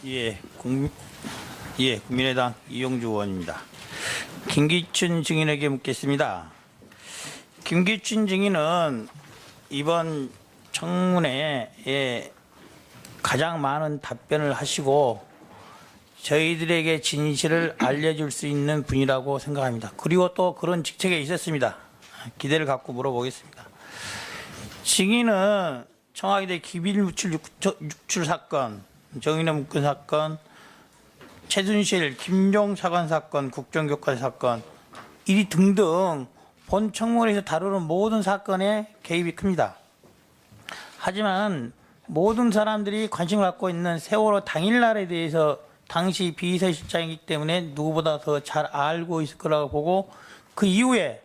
예, 국민의당 이용주 의원입니다. 김기춘 증인에게 묻겠습니다. 김기춘 증인은 이번 청문회에 가장 많은 답변을 하시고 저희들에게 진실을 알려줄 수 있는 분이라고 생각합니다. 그리고 또 그런 직책에 있었습니다. 기대를 갖고 물어보겠습니다. 증인은 청와대 기밀유출 사건, 정인의 문건 사건, 최순실, 김종 차관 사건, 국정교과 사건, 이 등등 본 청문회에서 다루는 모든 사건에 개입이 큽니다. 하지만 모든 사람들이 관심을 갖고 있는 세월호 당일날에 대해서 당시 비서실장이기 때문에 누구보다 더 잘 알고 있을 거라고 보고 그 이후에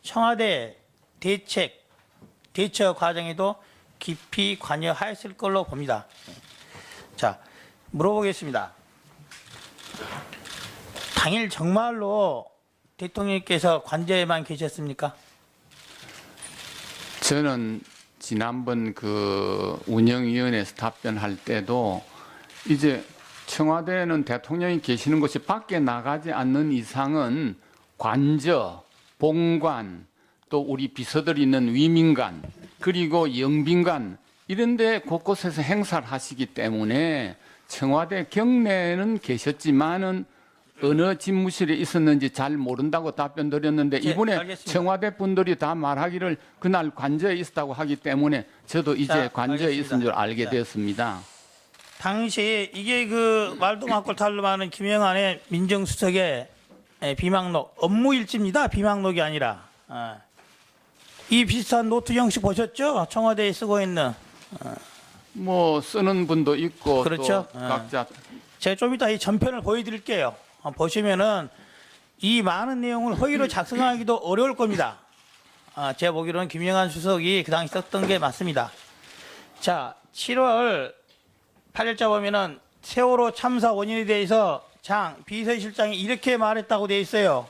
청와대 대처 과정에도 깊이 관여하였을 걸로 봅니다. 자, 물어보겠습니다. 당일 정말로 대통령께서 관저에만 계셨습니까? 저는 지난번 그 운영위원회에서 답변할 때도 이제 청와대는 대통령이 계시는 곳이 밖에 나가지 않는 이상은 관저, 본관, 또 우리 비서들이 있는 위민관, 그리고 영빈관 이런 데 곳곳에서 행사를 하시기 때문에 청와대 경내에는 계셨지만은 어느 집무실에 있었는지 잘 모른다고 답변 드렸는데 이번에 알겠습니다. 청와대 분들이 다 말하기를 그날 관저에 있었다고 하기 때문에 저도 이제 관저에 알겠습니다. 있은 줄 알게 되었습니다. 당시 이게 그 말도 많고 탈로 많은 김영환의 민정수석의 비망록 업무일지입니다. 비망록이 아니라 이 비슷한 노트 형식 보셨죠? 청와대에 쓰고 있는 뭐 쓰는 분도 있고 그렇죠. 또 각자 제가 좀 이따 이 전편을 보여드릴게요. 보시면은 이 많은 내용을 허위로 작성하기도 어려울 겁니다. 제가 보기로는 김영환 수석이 그 당시 썼던 게 맞습니다. 자, 7월 8일자 보면은 세월호 참사 원인에 대해서 장 비서실장이 이렇게 말했다고 되어 있어요.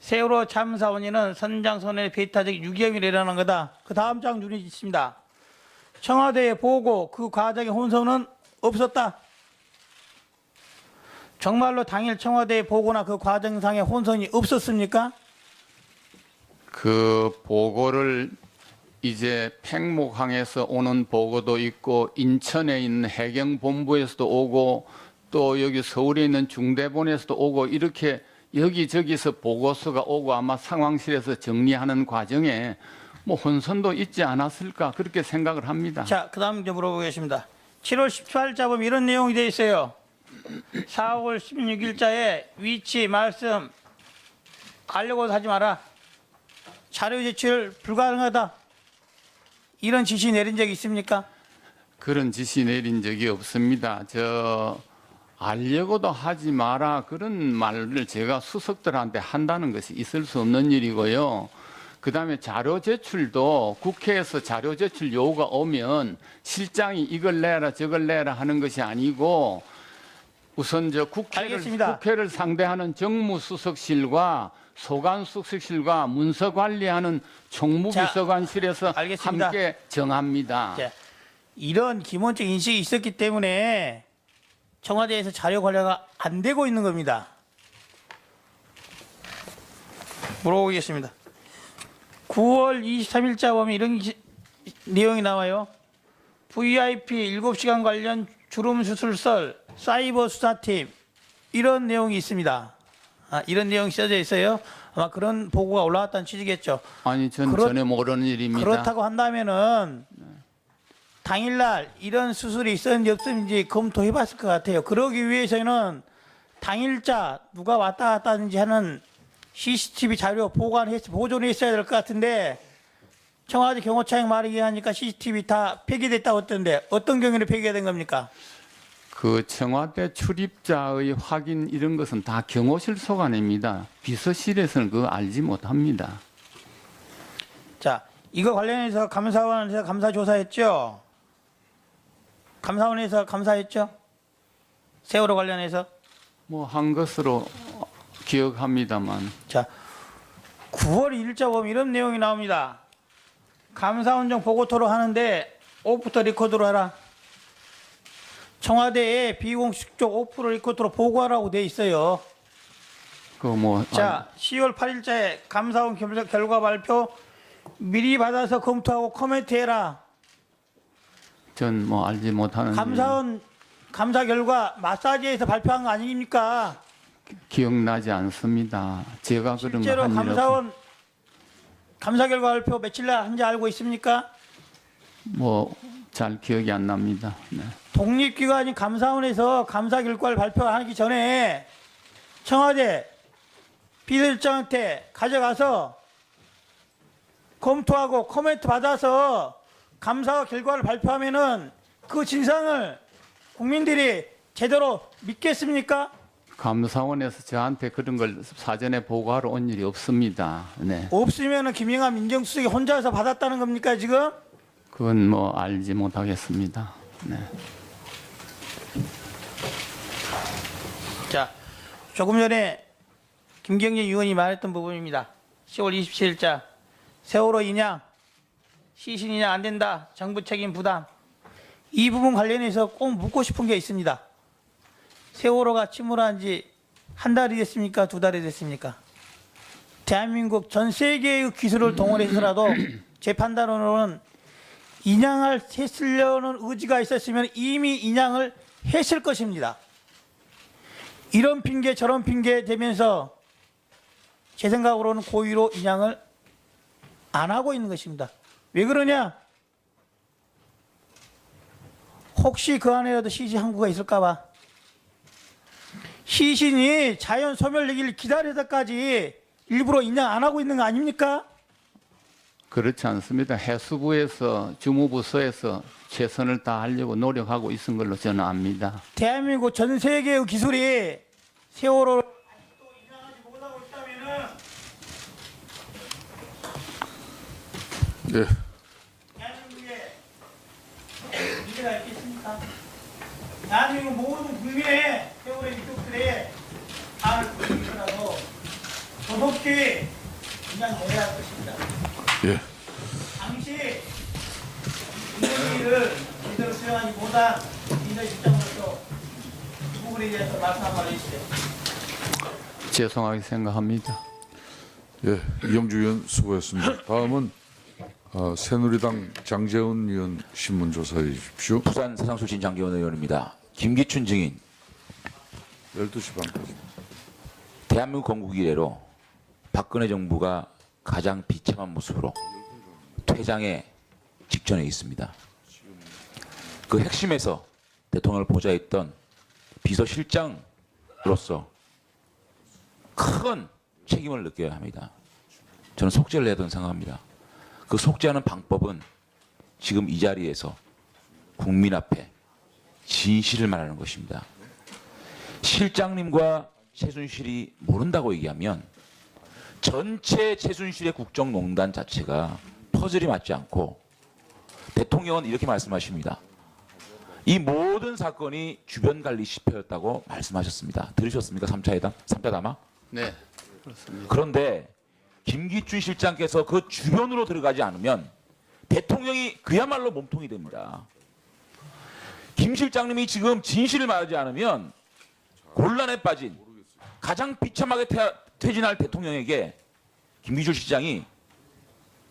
세월호 참사 원인은 선장선의 배타적 유기염이라는 거다. 그 다음 장 눈이 있습니다. 청와대에 보고 그 과정의 혼선은 없었다. 정말로 당일 청와대에 보고나 그 과정상의 혼선이 없었습니까? 그 보고를 이제 팽목항에서 오는 보고도 있고 인천에 있는 해경본부에서도 오고 또 여기 서울에 있는 중대본에서도 오고 이렇게 여기저기서 보고서가 오고 아마 상황실에서 정리하는 과정에 뭐 혼선도 있지 않았을까 그렇게 생각을 합니다. 자, 그 다음 좀 물어보겠습니다. 7월 14일자 보면 이런 내용이 되어 있어요. 4월 16일자에 위치 말씀 알려고 하지 마라. 자료 제출 불가능하다. 이런 지시 내린 적이 있습니까? 그런 지시 내린 적이 없습니다. 알려고도 하지 마라 그런 말을 제가 수석들한테 한다는 것이 있을 수 없는 일이고요. 그다음에 자료 제출도 국회에서 자료 제출 요구가 오면 실장이 이걸 내라 저걸 내라 하는 것이 아니고 우선 국회를 상대하는 정무수석실과 소관수석실과 문서관리하는 총무비서관실에서 함께 정합니다. 자, 이런 기본적 인식이 있었기 때문에 청와대에서 자료 관리가 안 되고 있는 겁니다. 물어보겠습니다. 9월 23일자 보면 이런 내용이 나와요. VIP 7시간 관련 주름수술설 사이버 수사팀 이런 내용이 있습니다. 이런 내용이 써져 있어요. 아마 그런 보고가 올라왔다는 취지겠죠. 아니, 전혀 모르는 일입니다. 그렇다고 한다면은 당일날 이런 수술이 있었는지 없었는지 검토해봤을 것 같아요. 그러기 위해서는 당일자 누가 왔다 갔다 하는지 하는 CCTV 자료 보존해 있어야 될 것 같은데 청와대 경호처장 말이 하니까 CCTV 다 폐기됐다고 했던데 어떤 경위로 폐기가 된 겁니까? 그 청와대 출입자의 확인 이런 것은 다 경호실 소관입니다. 비서실에서는 그거 알지 못합니다. 자, 이거 관련해서 감사원에서 감사 조사했죠? 감사원에서 감사했죠? 세월호 관련해서? 뭐 한 것으로 기억합니다만. 자, 9월 1일자 보면 이런 내용이 나옵니다. 감사원장 보고 토론하는데 오프터 리코더로 하라. 청와대에 비공식적 5% 리포트로 보고하라고 돼 있어요. 자, 10월 8일자에 감사원 결과 발표 미리 받아서 검토하고 코멘트해라. 전 뭐 알지 못하는 감사원 감사 결과 마사지에서 발표한 거 아닙니까? 기억나지 않습니다. 제가 그런 실제로 거한 일 없. 감사원 감사 결과 발표 며칠 날 한지 알고 있습니까? 뭐잘 기억이 안 납니다. 네. 독립기관인 감사원에서 감사 결과를 발표하기 전에 청와대 비서실장한테 가져가서 검토하고 코멘트 받아서 감사 결과를 발표하면은 그 진상을 국민들이 제대로 믿겠습니까? 감사원에서 저한테 그런 걸 사전에 보고하러 온 일이 없습니다. 네. 없으면은 김영하 민정수석이 혼자서 받았다는 겁니까 지금? 그건 뭐 알지 못하겠습니다. 네. 자, 조금 전에 김경진 의원이 말했던 부분입니다. 10월 27일자 세월호 인양, 시신 인양 안 된다. 정부 책임 부담. 이 부분 관련해서 꼭 묻고 싶은 게 있습니다. 세월호가 침몰한 지 한 달이 됐습니까? 두 달이 됐습니까? 대한민국 전 세계의 기술을 동원해서라도 제 판단으로는 인양을 했으려는 의지가 있었으면 이미 인양을 했을 것입니다. 이런 핑계 저런 핑계 대면서 제 생각으로는 고의로 인양을 안 하고 있는 것입니다. 왜 그러냐? 혹시 그 안에라도 시신 항구가 있을까 봐. 시신이 자연 소멸되기를 기다려서까지 일부러 인양 안 하고 있는 거 아닙니까? 그렇지 않습니다. 해수부에서 주무부서에서 최선을 다하려고 노력하고 있은 걸로 저는 압니다. 대한민국 전 세계의 기술이 세월호를 아직도 인양하지 못하고 있다면은 예. 대한민국에 미래가 있겠습니까? 대한민국 모든 국민의 세월의 민족들의 발을 보이더라도 조속히 인양해야 할 것입니다. 예. 당시 이런 일을 제대로 수행하지 못한 민의 입장으로서 이 부분에 대해서 말씀 한번 해주세요. 죄송하게 생각합니다. 예. 이영주 의원 수고했습니다. 다음은 새누리당 장재훈 의원 신문 조사해 주십시오. 부산 서장 출신 장기원 의원입니다. 김기춘 증인, 12시 반까지. 대한민국 건국 이래로 박근혜 정부가 가장 비참한 모습으로 퇴장의 직전에 있습니다. 그 핵심에서 대통령을 보좌했던 비서실장으로서 큰 책임을 느껴야 합니다. 저는 속죄를 해야 된다고 생각합니다. 그 속죄하는 방법은 지금 이 자리에서 국민 앞에 진실을 말하는 것입니다. 실장님과 최순실이 모른다고 얘기하면 전체 최순실의 국정농단 자체가 퍼즐이 맞지 않고 대통령은 이렇게 말씀하십니다. 이 모든 사건이 주변 관리 실패였다고 말씀하셨습니다. 들으셨습니까? 3차 회담? 3차 담화? 네, 그렇습니다. 그런데 김기춘 실장께서 그 주변으로 들어가지 않으면 대통령이 그야말로 몸통이 됩니다. 김 실장님이 지금 진실을 말하지 않으면 곤란에 빠진 가장 비참하게 퇴진할 대통령에게 김기춘 실장이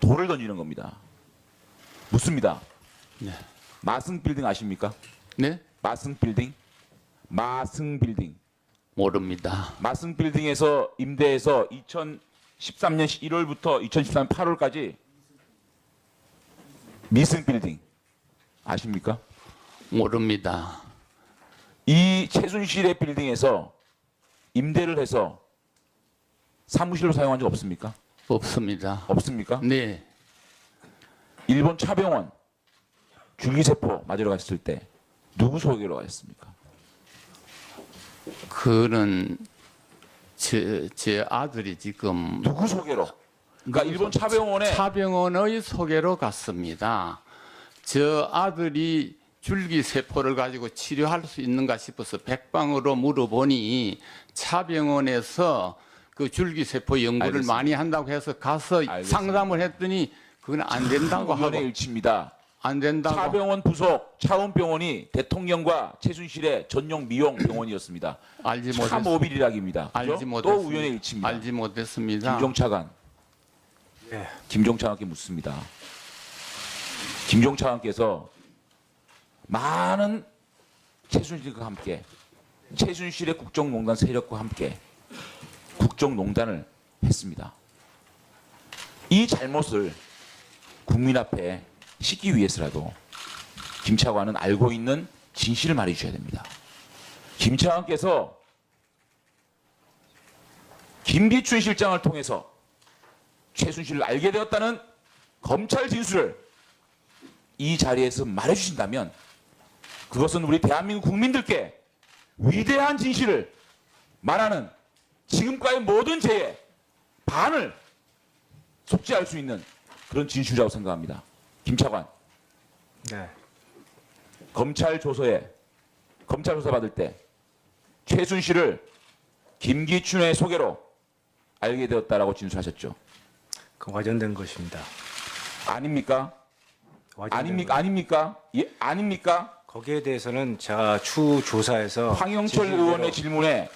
돌을 던지는 겁니다. 묻습니다. 네. 마승 빌딩 아십니까? 네? 마승 빌딩? 마승 빌딩. 모릅니다. 마승 빌딩에서 임대해서 2013년 1월부터 2013년 8월까지 미승 빌딩 아십니까? 모릅니다. 이 최순실의 빌딩에서 임대를 해서 사무실로 사용한 적 없습니까? 없습니다. 없습니까? 네, 일본 차병원 줄기세포 맞으러 갔을 때 누구 소개로 가셨습니까? 그는 제 아들이 지금 누구 소개로? 그러니까 일본 차병원에 차병원의 소개로 갔습니다. 저 아들이 줄기세포를 가지고 치료할 수 있는가 싶어서 백방으로 물어보니 차병원에서 그 줄기세포 연구를 알겠습니다. 많이 한다고 해서 가서 알겠습니다. 상담을 했더니 그건 안 된다고 하고 의원의 일치입니다. 안 된다고. 차병원 부속 차원병원이 대통령과 최순실의 전용 미용 병원이었습니다. 알지 차 못했습니다. 모빌이라기입니다. 알지 그죠? 못했습니다. 또 우연의 일치입니다. 알지 못했습니다. 김종차관. 김종차관께 묻습니다. 김종차관께서 많은 최순실과 함께 최순실의 국정농단 세력과 함께 국정농단을 했습니다. 이 잘못을 국민 앞에 씻기 위해서라도 김 차관은 알고 있는 진실을 말해 주셔야 됩니다. 김 차관께서 김기춘 실장을 통해서 최순실을 알게 되었다는 검찰 진술을 이 자리에서 말해 주신다면 그것은 우리 대한민국 국민들께 위대한 진실을 말하는 지금까지 모든 죄의 반을 속죄할 수 있는 그런 진술이라고 생각합니다. 김 차관. 네. 검찰 조사 받을 때 최순실을 김기춘의 소개로 알게 되었다라고 진술하셨죠. 그 와전된 것입니다. 아닙니까? 와전된 아닙니까? 예, 아닙니까? 거기에 대해서는 제가 추후 조사에서 황영철 진실대로 의원의 질문에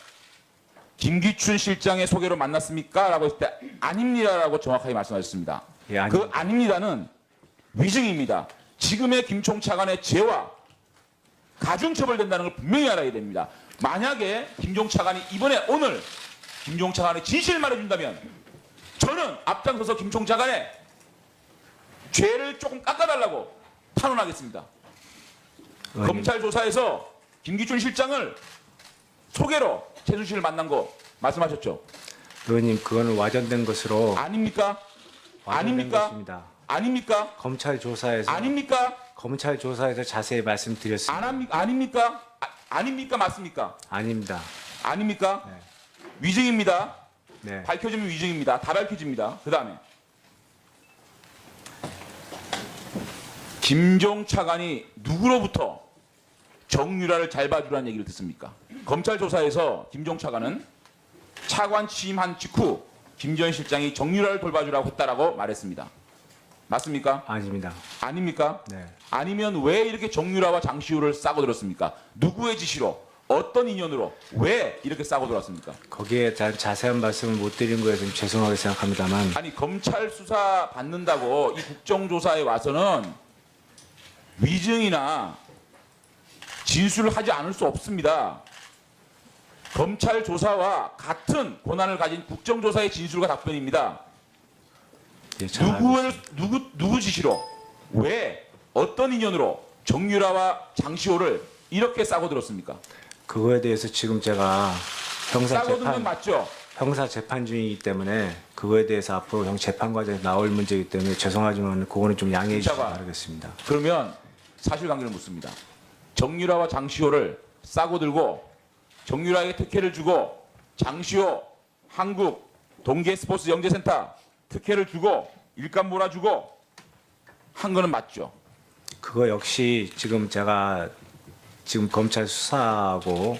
김기춘 실장의 소개로 만났습니까? 라고 했을 때 아닙니다라고 정확하게 말씀하셨습니다. 예, 그 아닙니다. 아닙니다는 위증입니다. 지금의 김총 차관의 죄와 가중처벌된다는 걸 분명히 알아야 됩니다. 만약에 김종 차관이 이번에 오늘 김종 차관의 진실을 말해준다면 저는 앞장서서 김총 차관의 죄를 조금 깎아달라고 탄원하겠습니다. 의원님, 검찰 조사에서 김기춘 실장을 소개로 최순실을 만난 거 말씀하셨죠? 의원님 그거는 와전된 것으로 아닙니까? 와전된 아닙니까? 것입니다. 아닙니까? 검찰 조사에서 아닙니까? 검찰 조사에서 자세히 말씀드렸습니다. 아닙니까? 아닙니까? 맞습니까? 아닙니다. 아닙니까? 네. 위증입니다. 네. 밝혀지면 위증입니다. 다 밝혀집니다. 그 다음에 김종 차관이 누구로부터 정유라를 잘 봐주라는 얘기를 듣습니까? 검찰 조사에서 김종 차관은 차관 취임한 직후 김전 실장이 정유라를 돌봐주라고 했다라고 말했습니다. 맞습니까? 아닙니다. 아닙니까? 네. 아니면 왜 이렇게 정유라와 장시호를 싸고 들었습니까? 누구의 지시로? 어떤 인연으로? 왜 이렇게 싸고 들었습니까? 거기에 대한 자세한 말씀을 못 드린 거에 좀 죄송하게 생각합니다만 아니 검찰 수사 받는다고 이 국정조사에 와서는 위증이나 진술을 하지 않을 수 없습니다. 검찰 조사와 같은 권한을 가진 국정조사의 진술과 답변입니다. 예, 잘 알고 있습니다. 누구 지시로 왜 어떤 인연으로 정유라와 장시호를 이렇게 싸고 들었습니까? 그거에 대해서 지금 제가 싸고 든 건 맞죠? 형사 재판 중이기 때문에 그거에 대해서 앞으로 형 재판 과정에서 나올 문제이기 때문에 죄송하지만 그거는 좀 양해해 주시기 김차관. 바라겠습니다. 그러면 사실관계를 묻습니다. 정유라와 장시호를 싸고 들고 정유라에게 특혜를 주고 장시호 한국 동계스포츠 영재센터 특혜를 주고 일감 몰아주고 한 거는 맞죠? 그거 역시 지금 제가 지금 검찰 수사하고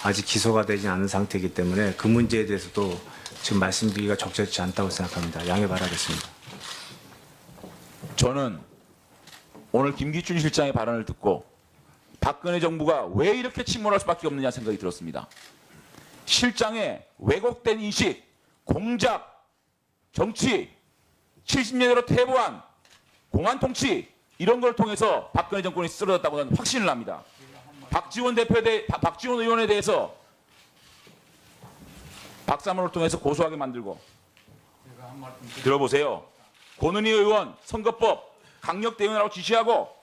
아직 기소가 되지 않은 상태이기 때문에 그 문제에 대해서도 지금 말씀드리기가 적절치 않다고 생각합니다. 양해 바라겠습니다. 저는 오늘 김기춘 실장의 발언을 듣고 박근혜 정부가 왜 이렇게 침몰할 수밖에 없느냐 생각이 들었습니다. 실장의 왜곡된 인식, 공작, 정치, 70년대로 퇴보한 공안 통치 이런 걸 통해서 박근혜 정권이 쓰러졌다고 저는 확신을 합니다. 박지원 의원에 대해서 박사모를 통해서 고소하게 만들고 들어보세요. 권은희 의원 선거법 강력 대응하라고 지시하고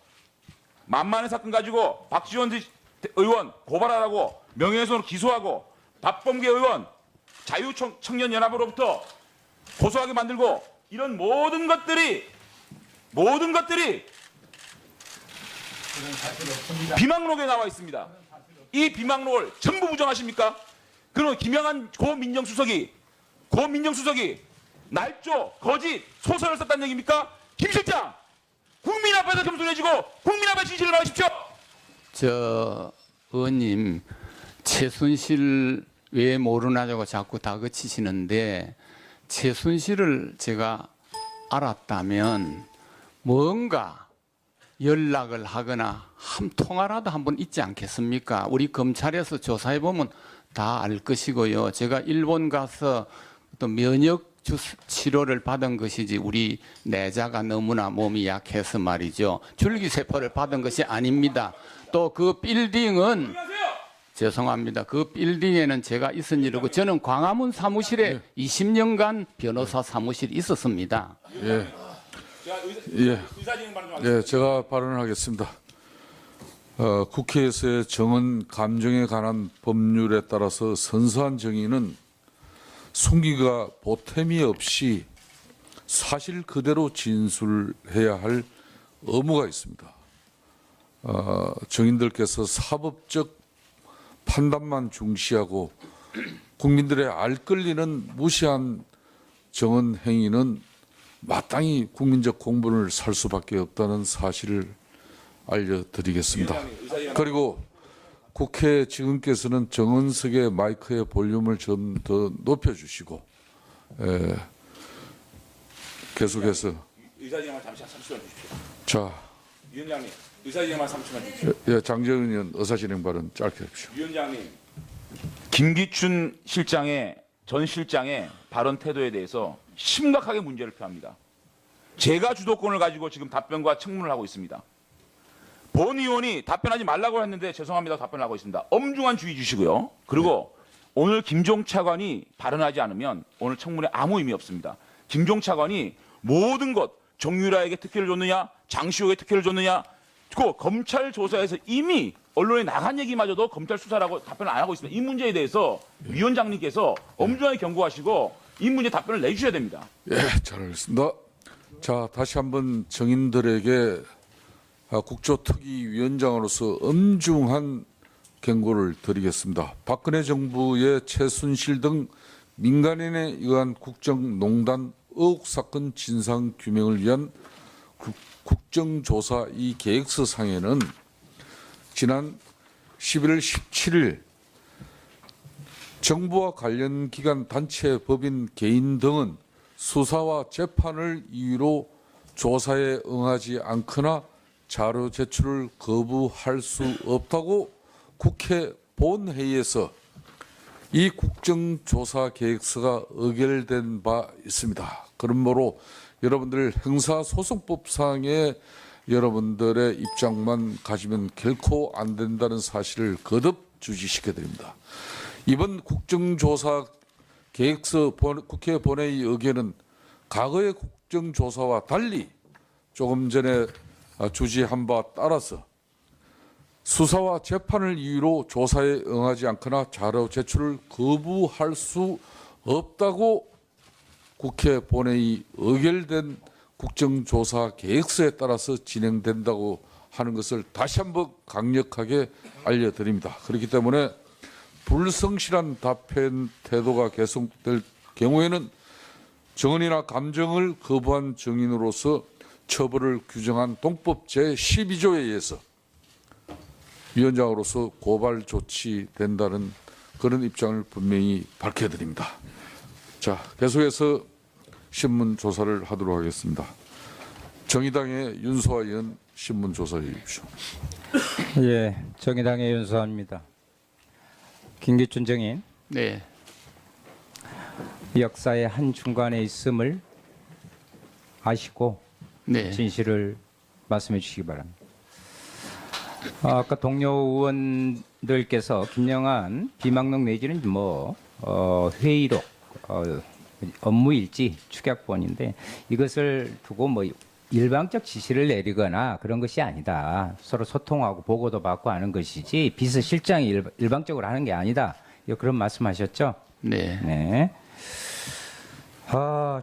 만만의 사건 가지고 박지원 의원 고발하라고 명예훼손으로 기소하고 박범계 의원 자유청년연합으로부터 고소하게 만들고 이런 모든 것들이 비망록에 나와 있습니다. 이 비망록을 전부 부정하십니까? 그럼 김영한 고민정수석이 날조, 거짓, 소설을 썼다는 얘기입니까? 김 실장! 국민 앞에서 겸손해지고 국민 앞에 진실을 말하십시오! 저 의원님 최순실 왜 모르나냐고 자꾸 다그치시는데 최순실을 제가 알았다면 뭔가 연락을 하거나 한 통화라도 한번 있지 않겠습니까? 우리 검찰에서 조사해 보면 다 알 것이고요. 제가 일본 가서 또 면역 치료를 받은 것이지 우리 내자가 너무나 몸이 약해서 말이죠. 줄기세포를 받은 것이 아닙니다. 또 그 빌딩은 죄송합니다. 그 빌딩에는 제가 있은 일이고 저는 광화문 사무실에 20년간 변호사 사무실이 있었습니다. 예. 예, 제가 발언을 하겠습니다. 국회에서의 정언 감정에 관한 법률에 따라서 선서한 정의는 숨기가 보탬이 없이 사실 그대로 진술해야 할 의무가 있습니다. 정인들께서 사법적 판단만 중시하고 국민들의 알 권리는 무시한 정언 행위는 마땅히 국민적 공분을 살 수밖에 없다는 사실을 알려드리겠습니다. 그리고 국회 직원께서는 정은석의 마이크의 볼륨을 좀 더 높여주시고 계속해서 의사진행만 잠시만 주십시오. 자, 위원장님, 의사진행만 30만 주십시오. 예, 장재훈 의원 의사진행 발언 짧게 해주십시오. 위원장님, 김기춘 전 실장의 발언 태도에 대해서 심각하게 문제를 표합니다. 제가 주도권을 가지고 지금 답변과 청문을 하고 있습니다. 본 의원이 답변하지 말라고 했는데 죄송합니다 답변을 하고 있습니다. 엄중한 주의 주시고요. 그리고 오늘 김종 차관이 발언하지 않으면 오늘 청문회 아무 의미 없습니다. 김종 차관이 모든 것 정유라에게 특혜를 줬느냐 장시호에게 특혜를 줬느냐 그 검찰 조사에서 이미 언론에 나간 얘기마저도 검찰 수사라고 답변을 안 하고 있습니다. 이 문제에 대해서 위원장님께서 엄중하게 경고하시고 이 문제 답변을 내주셔야 됩니다. 예, 잘 알겠습니다. 자, 다시 한번 정인들에게 국조특위위원장으로서 엄중한 경고를 드리겠습니다. 박근혜 정부의 최순실 등 민간인에 의한 국정농단 의혹 사건 진상 규명을 위한 국정조사 이 계획서 상에는 지난 11월 17일 정부와 관련 기관, 단체, 법인, 개인 등은 수사와 재판을 이유로 조사에 응하지 않거나 자료 제출을 거부할 수 없다고 국회 본회의에서 이 국정조사 계획서가 의결된 바 있습니다. 그러므로 여러분들 형사소송법상의 여러분들의 입장만 가지면 결코 안 된다는 사실을 거듭 주지시켜 드립니다. 이번 국정조사 계획서 국회 본회의 의견은 과거의 국정조사와 달리 조금 전에 주지한 바 따라서 수사와 재판을 이유로 조사에 응하지 않거나 자료 제출을 거부할 수 없다고 국회 본회의 의결된 국정조사 계획서에 따라서 진행된다고 하는 것을 다시 한번 강력하게 알려드립니다. 그렇기 때문에 불성실한 답변 태도가 계속될 경우에는 정언이나 감정을 거부한 정인으로서 처벌을 규정한 동법 제12조에 의해서 위원장으로서 고발 조치된다는 그런 입장을 분명히 밝혀드립니다. 자, 계속해서 신문 조사를 하도록 하겠습니다. 정의당의 윤소아 의원 신문 조사해 주십시오. 예, 정의당의 윤소아입니다. 김기춘 정인, 네. 역사의 한 중간에 있음을 아시고 네. 진실을 말씀해 주시기 바랍니다. 아까 동료 의원들께서 김영한 비망록 내지는 회의록, 업무일지 축약본인데 이것을 두고 일방적 지시를 내리거나 그런 것이 아니다. 서로 소통하고 보고도 받고 하는 것이지 비서실장이 일방적으로 하는 게 아니다. 그런 말씀하셨죠? 네. 네.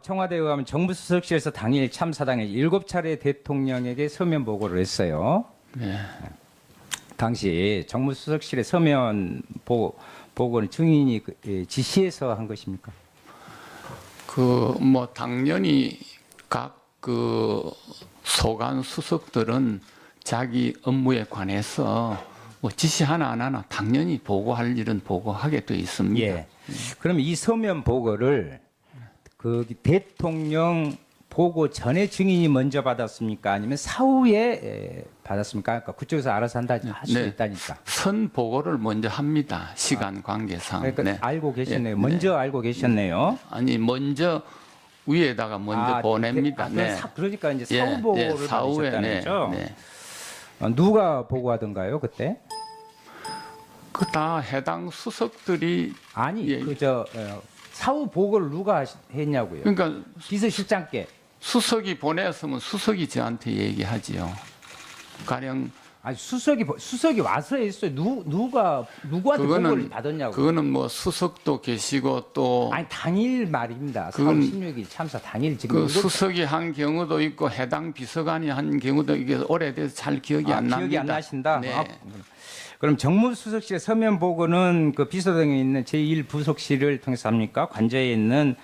청와대에 의하면 정부수석실에서 당일 참사 당일 7차례 대통령에게 서면 보고를 했어요. 네. 당시 정무수석실의 서면 보고는 증인이 지시해서 한 것입니까? 당연히 각 소관 수석들은 자기 업무에 관해서 지시 하나 안 하나 당연히 보고할 일은 보고하게 돼 있습니다. 예. 그럼 이 서면 보고를 대통령 보고 전에 증인이 먼저 받았습니까? 아니면 사후에 받았습니까? 그러니까 그쪽에서 알아서 할 수 네. 있다니까. 선 보고를 먼저 합니다. 시간 관계상. 그러니까 네. 알고 계셨네요. 예, 먼저 알고 계셨네요. 아니 먼저 위에다가 먼저 보냅니다. 네. 그러니까 이제 예, 사후 보고를 예, 사후에, 받으셨다는 네, 거죠. 네. 누가 보고하던가요 그때? 그 다 해당 수석들이 아니 예. 사후 보고를 누가 했냐고요? 그러니까 비서실장께. 수석이 보냈으면 수석이 저한테 얘기하지요. 가령 아니 수석이 와서 했어요. 누구한테 보고를 받았냐고. 그거는 뭐 수석도 계시고 또 아니 당일 말입니다. 4월 그건 16일 참사 당일 지금 그 이거 수석이 한 경우도 있고 해당 비서관이 한 경우도 이게 오래돼서 잘 기억이 안 납니다. 기억이 안 나신다. 네. 그럼 정무수석실의 서면 보고는 그 비서동에 있는 제1부속실을 통해서 합니까? 관저에 있는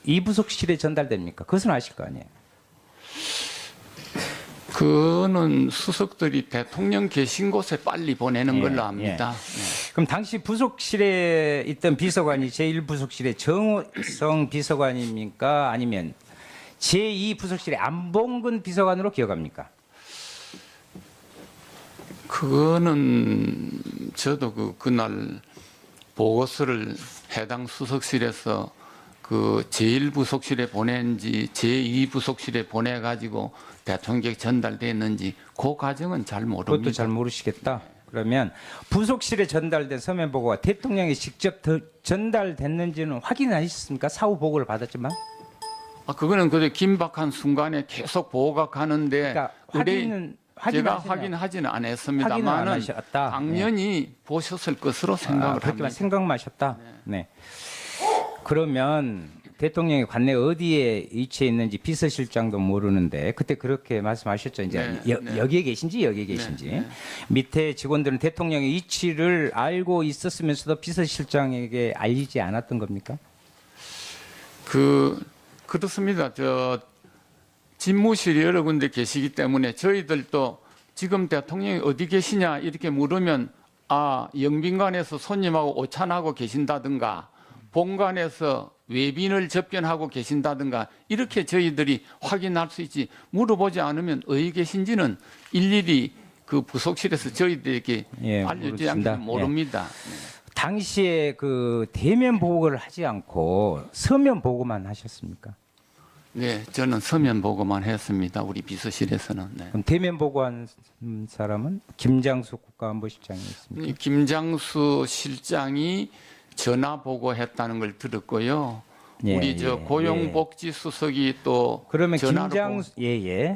이 부속실에 전달됩니까? 그것은 아실 거 아니에요. 그거는 수석들이 대통령 계신 곳에 빨리 보내는 예, 걸로 압니다. 그럼 당시 부속실에 있던 비서관이 제1부속실의 정호성 비서관입니까? 아니면 제2부속실의 안봉근 비서관으로 기억합니까? 그거는 저도 그날 보고서를 해당 수석실에서 그 제1부속실에 보낸지 제2부속실에 보내가지고 대통령께 전달됐는지 그 과정은 잘 모릅니다. 그것도 잘 모르시겠다. 그러면 부속실에 전달된 서면 보고가 대통령에 직접 전달됐는지는 확인하셨습니까? 사후 보고를 받았지만. 그거는 그래 긴박한 순간에 계속 보고가 가는데 그러니까 제가 확인하지는 않았습니다만은 확인은 안 하셨다. 당연히 보셨을 것으로 생각을 그렇게만 합니다. 생각만 하셨다. 네. 그러면 대통령이 관내 어디에 위치해 있는지 비서실장도 모르는데 그때 그렇게 말씀하셨죠. 이제 네. 여기에 계신지 여기에 계신지 밑에 직원들은 대통령의 위치를 알고 있었으면서도 비서실장에게 알리지 않았던 겁니까? 그렇습니다. 집무실이 여러 군데 계시기 때문에 저희들도 지금 대통령이 어디 계시냐 이렇게 물으면 영빈관에서 손님하고 오찬하고 계신다든가 본관에서 외빈을 접견하고 계신다든가 이렇게 저희들이 확인할 수 있지 물어보지 않으면 어디 계신지는 일일이 그 부속실에서 저희들에게 알려주지 않기는 모릅니다. 당시에 그 대면 보고를 하지 않고 서면 보고만 하셨습니까? 네, 저는 서면 보고만 했습니다. 우리 비서실에서는. 네. 그럼 대면 보고한 사람은 김장수 국가안보실장이었습니다. 김장수 실장이 전화 보고했다는 걸 들었고요. 우리 고용복지수석이 또 그러면 전화로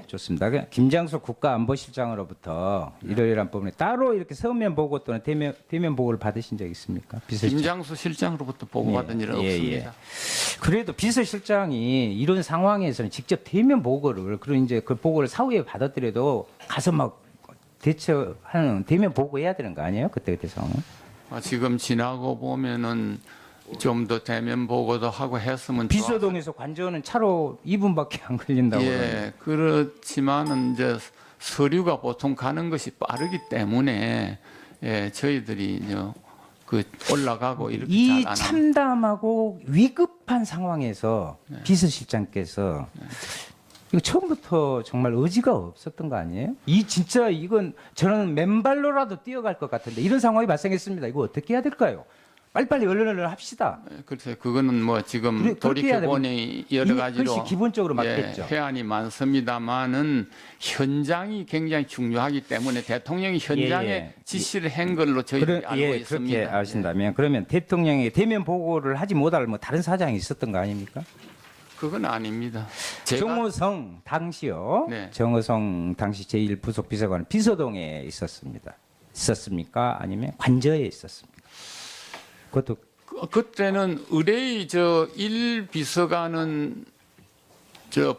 좋습니다. 김장수 국가안보실장으로부터 이러이러한 부분에 따로 이렇게 서면 보고 또는 대면 보고를 받으신 적 있습니까? 비서실장. 김장수 실장으로부터 보고받은 일은 없습니다. 그래도 비서실장이 이런 상황에서는 직접 대면 보고를 그리고 이제 그 보고를 사후에 받았더라도 가서 막 대처하는 대면 보고해야 되는 거 아니에요? 그때 상황. 지금 지나고 보면은 좀 더 대면 보고도 하고 했으면 비서동에서 관저는 차로 2분밖에 안 걸린다고. 그렇지만은 이제 서류가 보통 가는 것이 빠르기 때문에 저희들이 올라가고 이렇게 이 잘 안 합니다. 참담하고 위급한 상황에서 비서실장께서 이거 처음부터 정말 의지가 없었던 거 아니에요? 이건 저는 맨발로라도 뛰어갈 것 같은데 이런 상황이 발생했습니다. 이거 어떻게 해야 될까요? 빨리빨리 언론을 합시다. 글쎄 그거는 뭐 지금 돌이켜보니 여러 가지로 그것이 기본적으로 맞겠죠. 해안이 많습니다만은 현장이 굉장히 중요하기 때문에 대통령이 현장에 지시를 한 걸로 저희들이 알고 있습니다. 그렇게 아신다면 그러면 대통령이 대면 보고를 하지 못할 뭐 다른 사장이 있었던 거 아닙니까? 그건 아닙니다. 정호성 당시요. 네. 정호성 당시 제1부속 비서관 비서동에 있었습니까? 아니면 관저에 있었습니까? 그것도 그때는 의뢰의 1 비서관은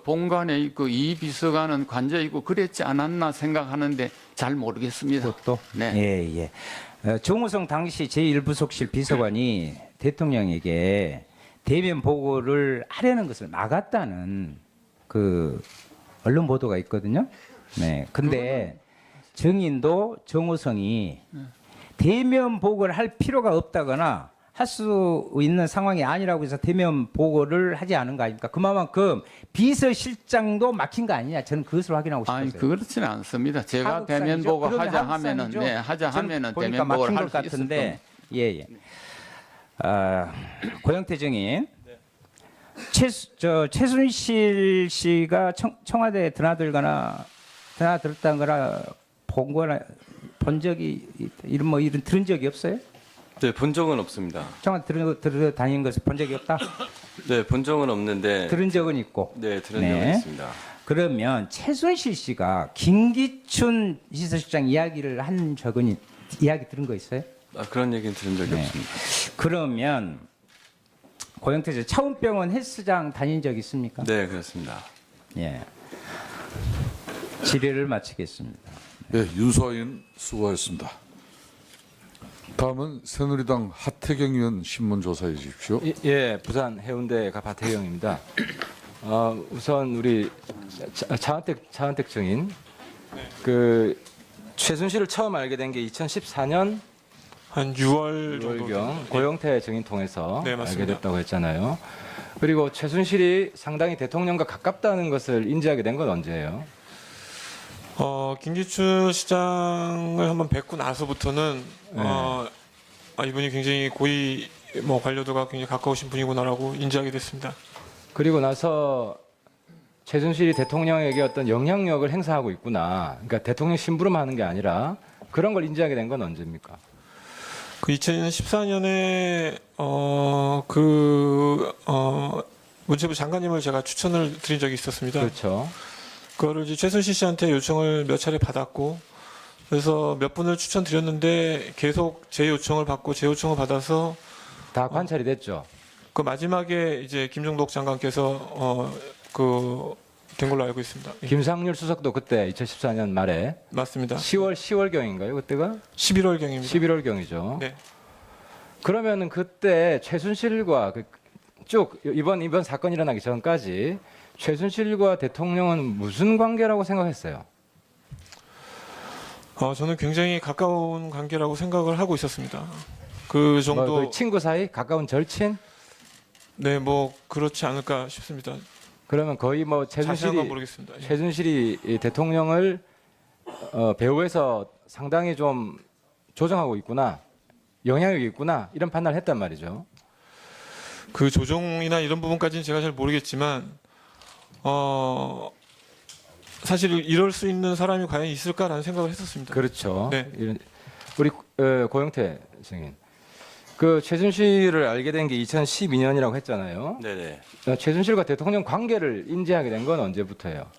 본관에 있고 2 비서관은 관저에 있고 그랬지 않았나 생각하는데 잘 모르겠습니다. 그것도 네. 정호성 당시 제1부속실 비서관이 대통령에게 대면 보고를 하려는 것을 막았다는 그 언론 보도가 있거든요. 네. 근데 정인도 정호성이 대면 보고를 할 필요가 없다거나 할 수 있는 상황이 아니라고 해서 대면 보고를 하지 않은 거 아닙니까? 그만큼 비서실장도 막힌 거 아니냐? 저는 그것을 확인하고 싶어요. 아니 그렇지는 않습니다. 제가 하극상이죠? 대면 보고 그러면 하자 하면은 하극상이죠? 네, 하자 저는 하면은 보니까 대면 보고를 막힌 할 것 수 있을 같은데, 겁니다. 예. 고영태 증인, 최순실 씨가 청와대에 드나들었다거나 본 적이 이런 들은 적이 없어요? 네, 본 적은 없습니다. 청와대 들어다니는 것을 본 적이 없다? 네, 본 적은 없는데 들은 적은 있고. 네, 들은 네. 적은 있습니다. 그러면 최순실 씨가 김기춘 비서실장 이야기를 한 적은 이야기 들은 거 있어요? 아, 그런 얘기는 들은 적이 네. 없습니다. 그러면 고영태 씨 차운병원 헬스장 다닌 적 있습니까? 네, 그렇습니다. 예. 질의를 마치겠습니다. 예, 윤소인 수고하셨습니다. 다음은 새누리당 하태경 의원 신문 조사해 주십시오. 예, 부산 해운대가 박태경입니다. 우선 우리 차은택 증인, 그 최순실을 처음 알게 된 게 2014년 한 6월 정도 6월경 고영태 증인 통해서 네, 알게 맞습니다. 됐다고 했잖아요. 그리고 최순실이 상당히 대통령과 가깝다는 것을 인지하게 된 건 언제예요? 김기춘 시장을 한번 뵙고 나서부터는 이분이 굉장히 고위 관료도가 굉장히 가까우신 분이구나라고 인지하게 됐습니다. 그리고 나서 최순실이 대통령에게 어떤 영향력을 행사하고 있구나. 그러니까 대통령 심부름하는 게 아니라 그런 걸 인지하게 된 건 언제입니까? 그 2014년에 문체부 장관님을 제가 추천을 드린 적이 있었습니다. 그렇죠. 그거를 이제 최순실 씨한테 요청을 몇 차례 받았고, 그래서 몇 분을 추천드렸는데 계속 제 요청을 받고 제 요청을 받아서 다 관찰이 됐죠. 그 마지막에 이제 김종덕 장관께서 된 걸로 알고 있습니다. 예, 김상률 수석도 그때 2014년 말에 맞습니다. 10월경인가요? 그때가 11월경입니다. 11월경이죠. 네. 그러면은 그때 최순실과 쭉 이번 사건 일어나기 전까지 최순실과 대통령은 무슨 관계라고 생각했어요? 저는 굉장히 가까운 관계라고 생각을 하고 있었습니다. 그 정도, 거의 친구 사이, 가까운 절친? 네, 그렇지 않을까 싶습니다. 그러면 거의 자세한 건 모르겠습니다. 예. 최순실이 이 대통령을 배후에서 상당히 좀 조정하고 있구나, 영향력이 있구나 이런 판단을 했단 말이죠. 그 조종이나 이런 부분까지는 제가 잘 모르겠지만, 사실 이럴 수 있는 사람이 과연 있을까라는 생각을 했었습니다. 그렇죠. 네. 우리 고영태 증인, 그 최순실을 알게 된 게 2012년이라고 했잖아요. 네네. 최순실과 대통령 관계를 인지하게 된 건 언제부터예요?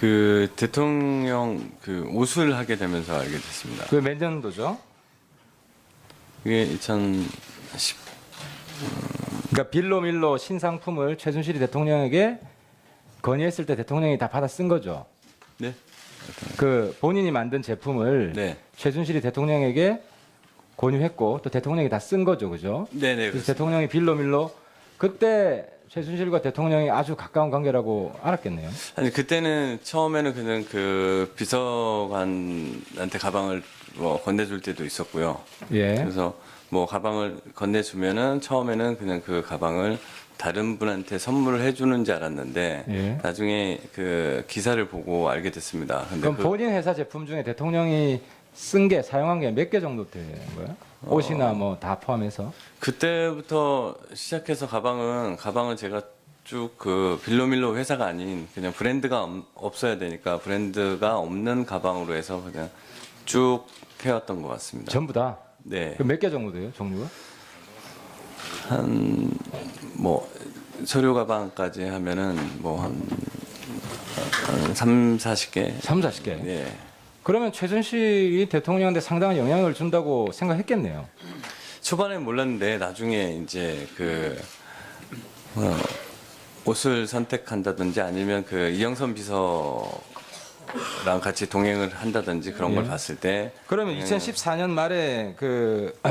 그 대통령 그 옷을 하게 되면서 알게 됐습니다. 그 몇 년도죠? 그게 2010 그러니까 빌로밀로 신상품을 최순실이 대통령에게 건의했을 때 대통령이 다 받아 쓴 거죠. 네. 그 본인이 만든 제품을 네. 최순실이 대통령에게 권유했고 또 대통령이 다 쓴 거죠, 그죠? 네네. 그래서 그렇습니다. 대통령이 빌로밀로 그때 최순실과 대통령이 아주 가까운 관계라고 알았겠네요. 아니 그때는 처음에는 그냥 그 비서관한테 가방을 건네줄 때도 있었고요. 예. 그래서 가방을 건네주면은 처음에는 그냥 그 가방을 다른 분한테 선물을 해주는 줄 알았는데 예. 나중에 그 기사를 보고 알게 됐습니다. 근데 그럼 본인 회사 제품 중에 대통령이 쓴 게 사용한 게 몇 개 정도 되는 거예요? 옷이나 다 포함해서? 그때부터 시작해서 가방은 제가 쭉 그 빌로밀로 회사가 아닌 그냥 브랜드가 없어야 되니까 브랜드가 없는 가방으로 해서 그냥 쭉 해왔던 것 같습니다. 전부 다? 네. 몇 개 정도 돼요, 종류가? 한 서류 가방까지 하면은 한 3, 40개. 3, 40개? 네. 그러면 최순실이 대통령한테 상당한 영향을 준다고 생각했겠네요. 초반에 몰랐는데 나중에 이제 옷을 선택한다든지 아니면 그 이영선 비서랑 같이 동행을 한다든지 그런 걸 예. 봤을 때 그러면 2014년 말에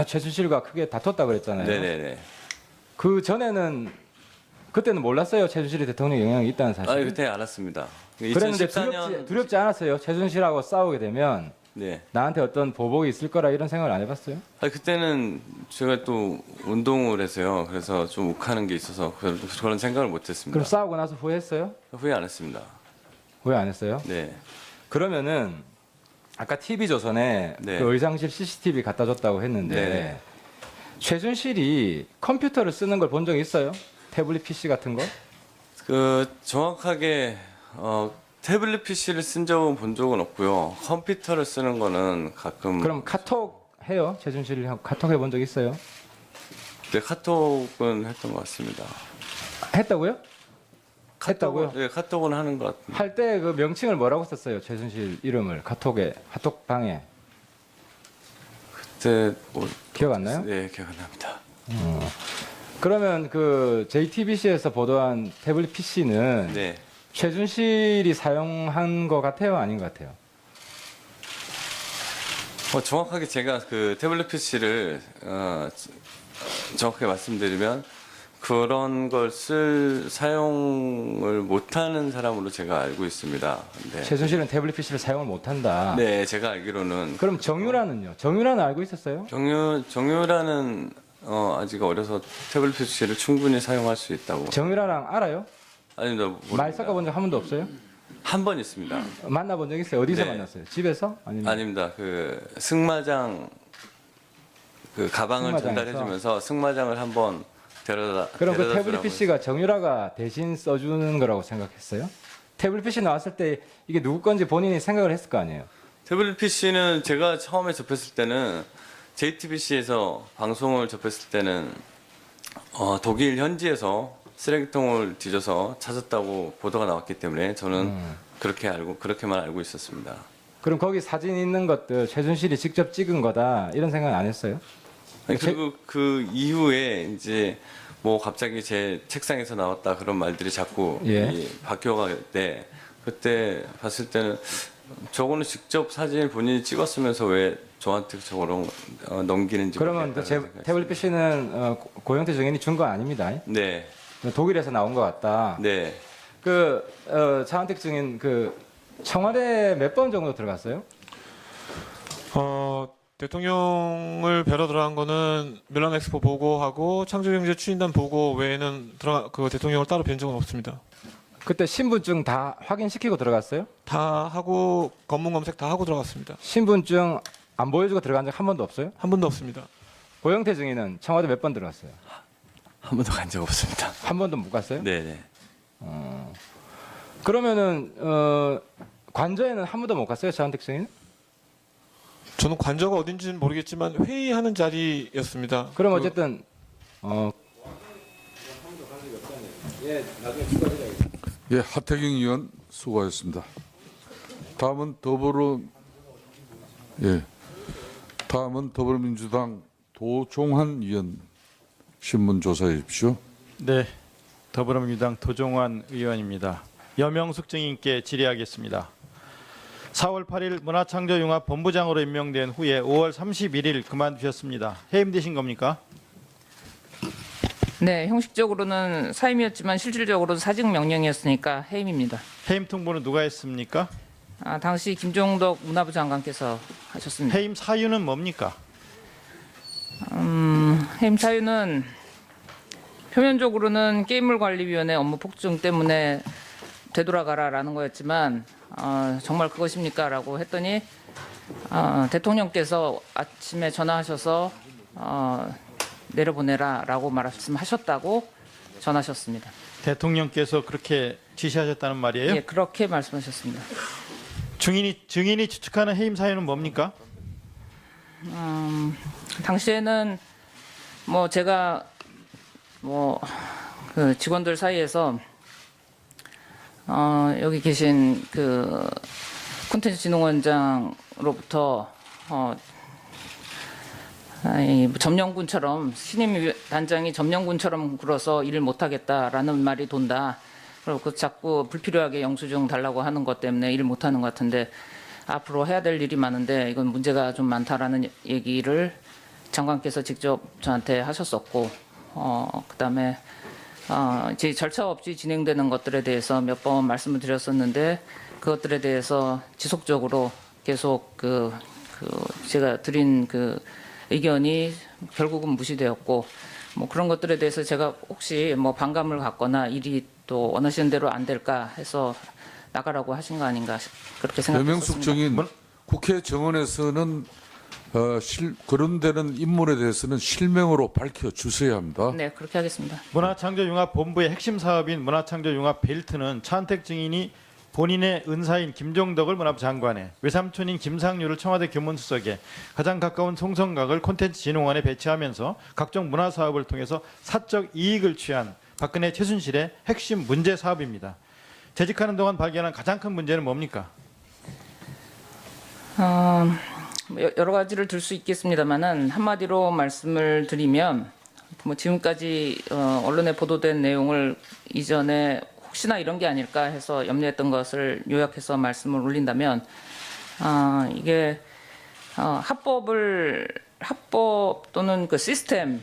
최순실과 크게 다퉜다 그랬잖아요. 네네네. 그 전에는 그때는 몰랐어요. 최순실이 대통령 영향이 있다는 사실. 그때 알았습니다. 그랬는데 2014년 두렵지 않았어요. 최순실하고 싸우게 되면 네. 나한테 어떤 보복이 있을 거라 이런 생각을 안 해봤어요? 그때는 제가 또 운동을 해서요. 그래서 좀 욱하는 게 있어서 그런 생각을 못했습니다. 그럼 싸우고 나서 후회했어요? 후회 안 했습니다. 후회 안 했어요? 네. 그러면은 아까 TV조선에 네. 그 의상실 CCTV 갖다 줬다고 했는데 네. 최순실이 컴퓨터를 쓰는 걸 본 적 있어요? 태블릿 PC 같은 거? 정확하게 태블릿 PC를 쓴 적은 본 적은 없고요. 컴퓨터를 쓰는 거는 가끔. 그럼 카톡 해요? 최순실이하고 카톡 해본 적 있어요? 네, 카톡은 했던 것 같습니다. 했다고요? 했다고요? 네, 카톡은 하는 것 같은데. 할 때 그 명칭을 뭐라고 썼어요? 최순실 이름을 카톡에 카톡방에 그때 뭐, 기억 안 나요? 네, 기억 안 납니다. 그러면 그 JTBC에서 보도한 태블릿 PC는 네. 최순실이 사용한 것 같아요? 아닌 것 같아요? 정확하게 제가 그 태블릿 PC를 정확하게 말씀드리면 그런 걸 사용을 못하는 사람으로 제가 알고 있습니다. 네. 최순실은 태블릿 PC를 사용을 못한다. 네, 제가 알기로는 그럼 정유라는요? 정유라는 알고 있었어요? 정유라는 아직 어려서 태블릿 PC를 충분히 사용할 수 있다고. 정유라랑 알아요? 아닙니다. 말 섞어본 적 한 번도 없어요? 한 번 있습니다. 만나본 적 있어요? 어디서 네. 만났어요? 집에서? 아니면 아닙니다. 그 승마장 그 가방을 승마장에서? 전달해주면서 승마장을 한번 그럼 그 데려다 태블릿 주라고 PC가 정유라가 대신 써주는 거라고 생각했어요? 태블릿 PC 나왔을 때 이게 누구 건지 본인이 생각을 했을 거 아니에요? 태블릿 PC는 제가 처음에 접했을 때는 JTBC에서 방송을 접했을 때는 독일 현지에서 쓰레기통을 뒤져서 찾았다고 보도가 나왔기 때문에 저는 그렇게만 알고 있었습니다. 그럼 거기 사진 있는 것들 최순실이 직접 찍은 거다 이런 생각 안 했어요? 그리고 그 이후에 이제 뭐 갑자기 제 책상에서 나왔다 그런 말들이 자꾸 예. 바뀌어가는데 그때 봤을 때는 저거는 직접 사진을 본인이 찍었으면서 왜 저한테 저거를 넘기는지 그러면 그 모르겠다는 생각이 태블릿 PC는 고영태 정인이 준 거 아닙니다. 네, 독일에서 나온 것 같다. 네. 그 차은택 증인 그 청와대 몇 번 정도 들어갔어요? 대통령을 뵈러 들어간 거는 밀란 엑스포 보고하고 창조경제 추진단 보고 외에는 그 대통령을 따로 뵌 적은 없습니다. 그때 신분증 다 확인시키고 들어갔어요? 다 하고 검문 검색 다 하고 들어갔습니다. 신분증 안 보여주고 들어간 적 한 번도 없어요? 한 번도 없습니다. 고영태 증인은 청와대 몇 번 들어갔어요? 한 번도 간 적 없습니다. 한 번도 못 갔어요? 네, 네. 그러면은 관저에는 한 번도 못 갔어요, 차은택 증인? 저는 관저가 어딘지는 모르겠지만 회의하는 자리였습니다. 그럼 그- 어쨌든 예, 하태경 의원 수고하셨습니다. 다음은 더불어민주당 도종환 의원 신문 조사해 주십시오. 네, 더불어민주당 도종환 의원입니다. 여명숙 증인께 질의하겠습니다. 4월 8일 문화창조융합본부장으로 임명된 후에 5월 31일 그만두셨습니다. 해임되신 겁니까? 네, 형식적으로는 사임이었지만 실질적으로는 사직 명령이었으니까 해임입니다. 해임 통보는 누가 했습니까? 당시 김종덕 문화부 장관께서 하셨습니다. 해임 사유는 뭡니까? 해임 사유는 표면적으로는 게임물관리위원회 업무 폭증 때문에 되돌아가라라는 거였지만 정말 그것입니까? 라고 했더니 대통령께서 아침에 전화하셔서 내려보내라 라고 말씀하셨다고 전하셨습니다. 대통령께서 그렇게 지시하셨다는 말이에요? 예, 그렇게 말씀하셨습니다. 증인이 추측하는 해임 사유는 뭡니까? 당시에는 뭐 제가 그 직원들 사이에서 여기 계신 그 콘텐츠 진흥원장으로부터 점령군처럼 신임 단장이 점령군처럼 굴어서 일을 못하겠다라는 말이 돈다. 그리고 자꾸 불필요하게 영수증 달라고 하는 것 때문에 일을 못하는 것 같은데 앞으로 해야 될 일이 많은데 이건 문제가 좀 많다라는 얘기를 장관께서 직접 저한테 하셨었고 그다음에 이제 절차 없이 진행되는 것들에 대해서 몇 번 말씀을 드렸었는데 그것들에 대해서 지속적으로 계속 제가 드린 그 의견이 결국은 무시되었고 뭐 그런 것들에 대해서 제가 혹시 뭐 반감을 갖거나 일이 또 원하시는 대로 안 될까 해서 나가라고 하신 거 아닌가 그렇게 배명숙 생각했습니다. 정인 국회 정원에서는 그런 데는 인물에 대해서는 실명으로 밝혀 주셔야 합니다. 네, 그렇게 하겠습니다. 문화창조융합본부의 핵심 사업인 문화창조융합벨트는 차은택 증인이 본인의 은사인 김종덕을 문화부 장관에, 외삼촌인 김상률을 청와대 교문수석에, 가장 가까운 송성각을 콘텐츠진흥원에 배치하면서 각종 문화사업을 통해서 사적 이익을 취한 박근혜 최순실의 핵심 문제 사업입니다. 재직하는 동안 발견한 가장 큰 문제는 뭡니까? 여러 가지를 들 수 있겠습니다만은 한마디로 말씀을 드리면 뭐 지금까지 언론에 보도된 내용을 이전에 혹시나 이런 게 아닐까 해서 염려했던 것을 요약해서 말씀을 올린다면 이게 합법 또는 그 시스템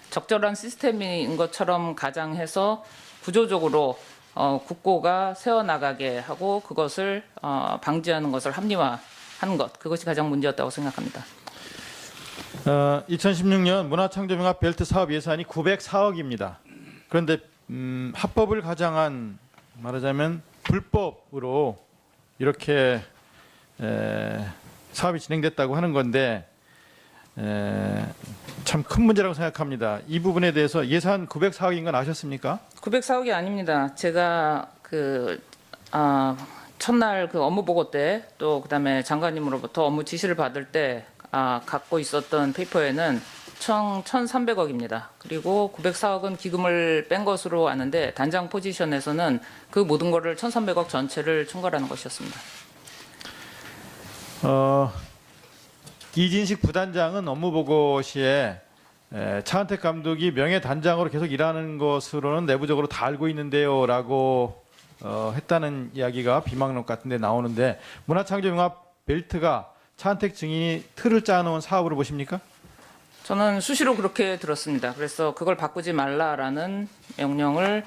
적절한 시스템인 것처럼 가장해서 구조적으로 국고가 새어나가게 하고 그것을 방지하는 것을 합리화하는 것 그것이 가장 문제였다고 생각합니다. 2016년 문화창조융합벨트 사업 예산이 904억입니다. 그런데 합법을 가장한 말하자면 불법으로 이렇게 사업이 진행됐다고 하는 건데 참 큰 문제라고 생각합니다. 이 부분에 대해서 예산 904억인 건 아셨습니까? 904억이 아닙니다. 제가 첫날 그 업무 보고 때 또 그다음에 장관님으로부터 업무 지시를 받을 때 갖고 있었던 페이퍼에는 총 1,300억입니다. 그리고 904억은 기금을 뺀 것으로 아는데 단장 포지션에서는 그 모든 거를 1,300억 전체를 총괄하는 것이었습니다. 이진식 부단장은 업무보고 시에 차은택 감독이 명예단장으로 계속 일하는 것으로는 내부적으로 다 알고 있는데요라고 했다는 이야기가 비망록 같은데 나오는데 문화창조융합벨트가 차은택 증인이 틀을 짜놓은 사업으로 보십니까? 저는 수시로 그렇게 들었습니다. 그래서 그걸 바꾸지 말라라는 명령을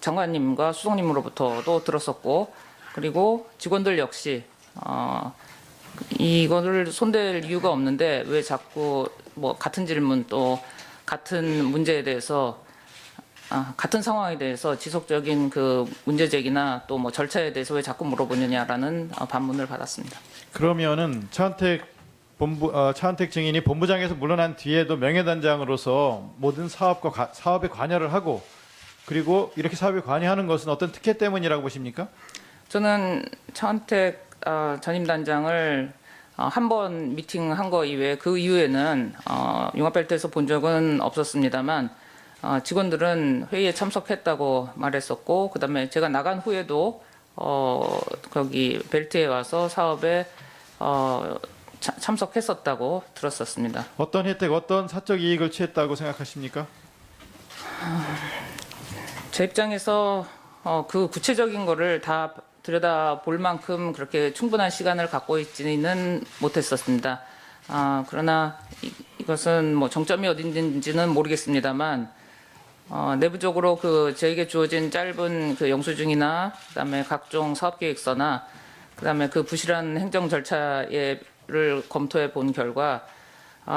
장관님과 수석님으로부터도 들었었고 그리고 직원들 역시 이거를 손댈 이유가 없는데 왜 자꾸 뭐 같은 질문 또 같은 문제에 대해서 같은 상황에 대해서 지속적인 그 문제 제기나 또 뭐 절차에 대해서 왜 자꾸 물어보느냐라는 반문을 받았습니다. 그러면은 차은택 증인이 본부장에서 물러난 뒤에도 명예단장으로서 모든 사업에 관여를 하고 그리고 이렇게 사업에 관여하는 것은 어떤 특혜 때문이라고 보십니까? 저는 차은택 전임단장을 한 번 미팅한 거 이외에 그 이후에는 융합벨트에서 본 적은 없었습니다만 직원들은 회의에 참석했다고 말했었고 그다음에 제가 나간 후에도 거기 벨트에 와서 사업에 참석했었다고 들었었습니다. 어떤 혜택, 어떤 사적 이익을 취했다고 생각하십니까? 제 입장에서 그 구체적인 거를 다 들여다볼 만큼 그렇게 충분한 시간을 갖고 있지는 못했었습니다. 그러나 이것은 뭐 정점이 어딘지는 모르겠습니다만 내부적으로 그 저에게 주어진 짧은 그 영수증이나 그다음에 각종 사업계획서나 그다음에 그 부실한 행정 절차를 검토해 본 결과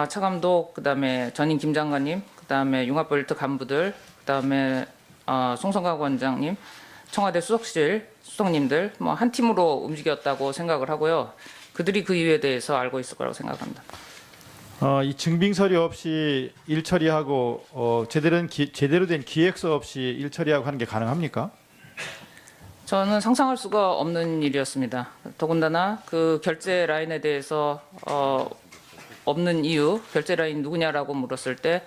차 감독 그다음에 전임 김 장관님 그다음에 융합벨트 간부들 그다음에 송성각 원장님 청와대 수석님들 뭐 한 팀으로 움직였다고 생각을 하고요. 그들이 그 이유에 대해서 알고 있을 거라고 생각합니다. 이 증빙 서류 없이 일 처리하고 제대로 된 기획서 없이 일 처리하고 하는 게 가능합니까? 저는 상상할 수가 없는 일이었습니다. 더군다나 그 결제 라인에 대해서 없는 이유, 결제 라인 누구냐라고 물었을 때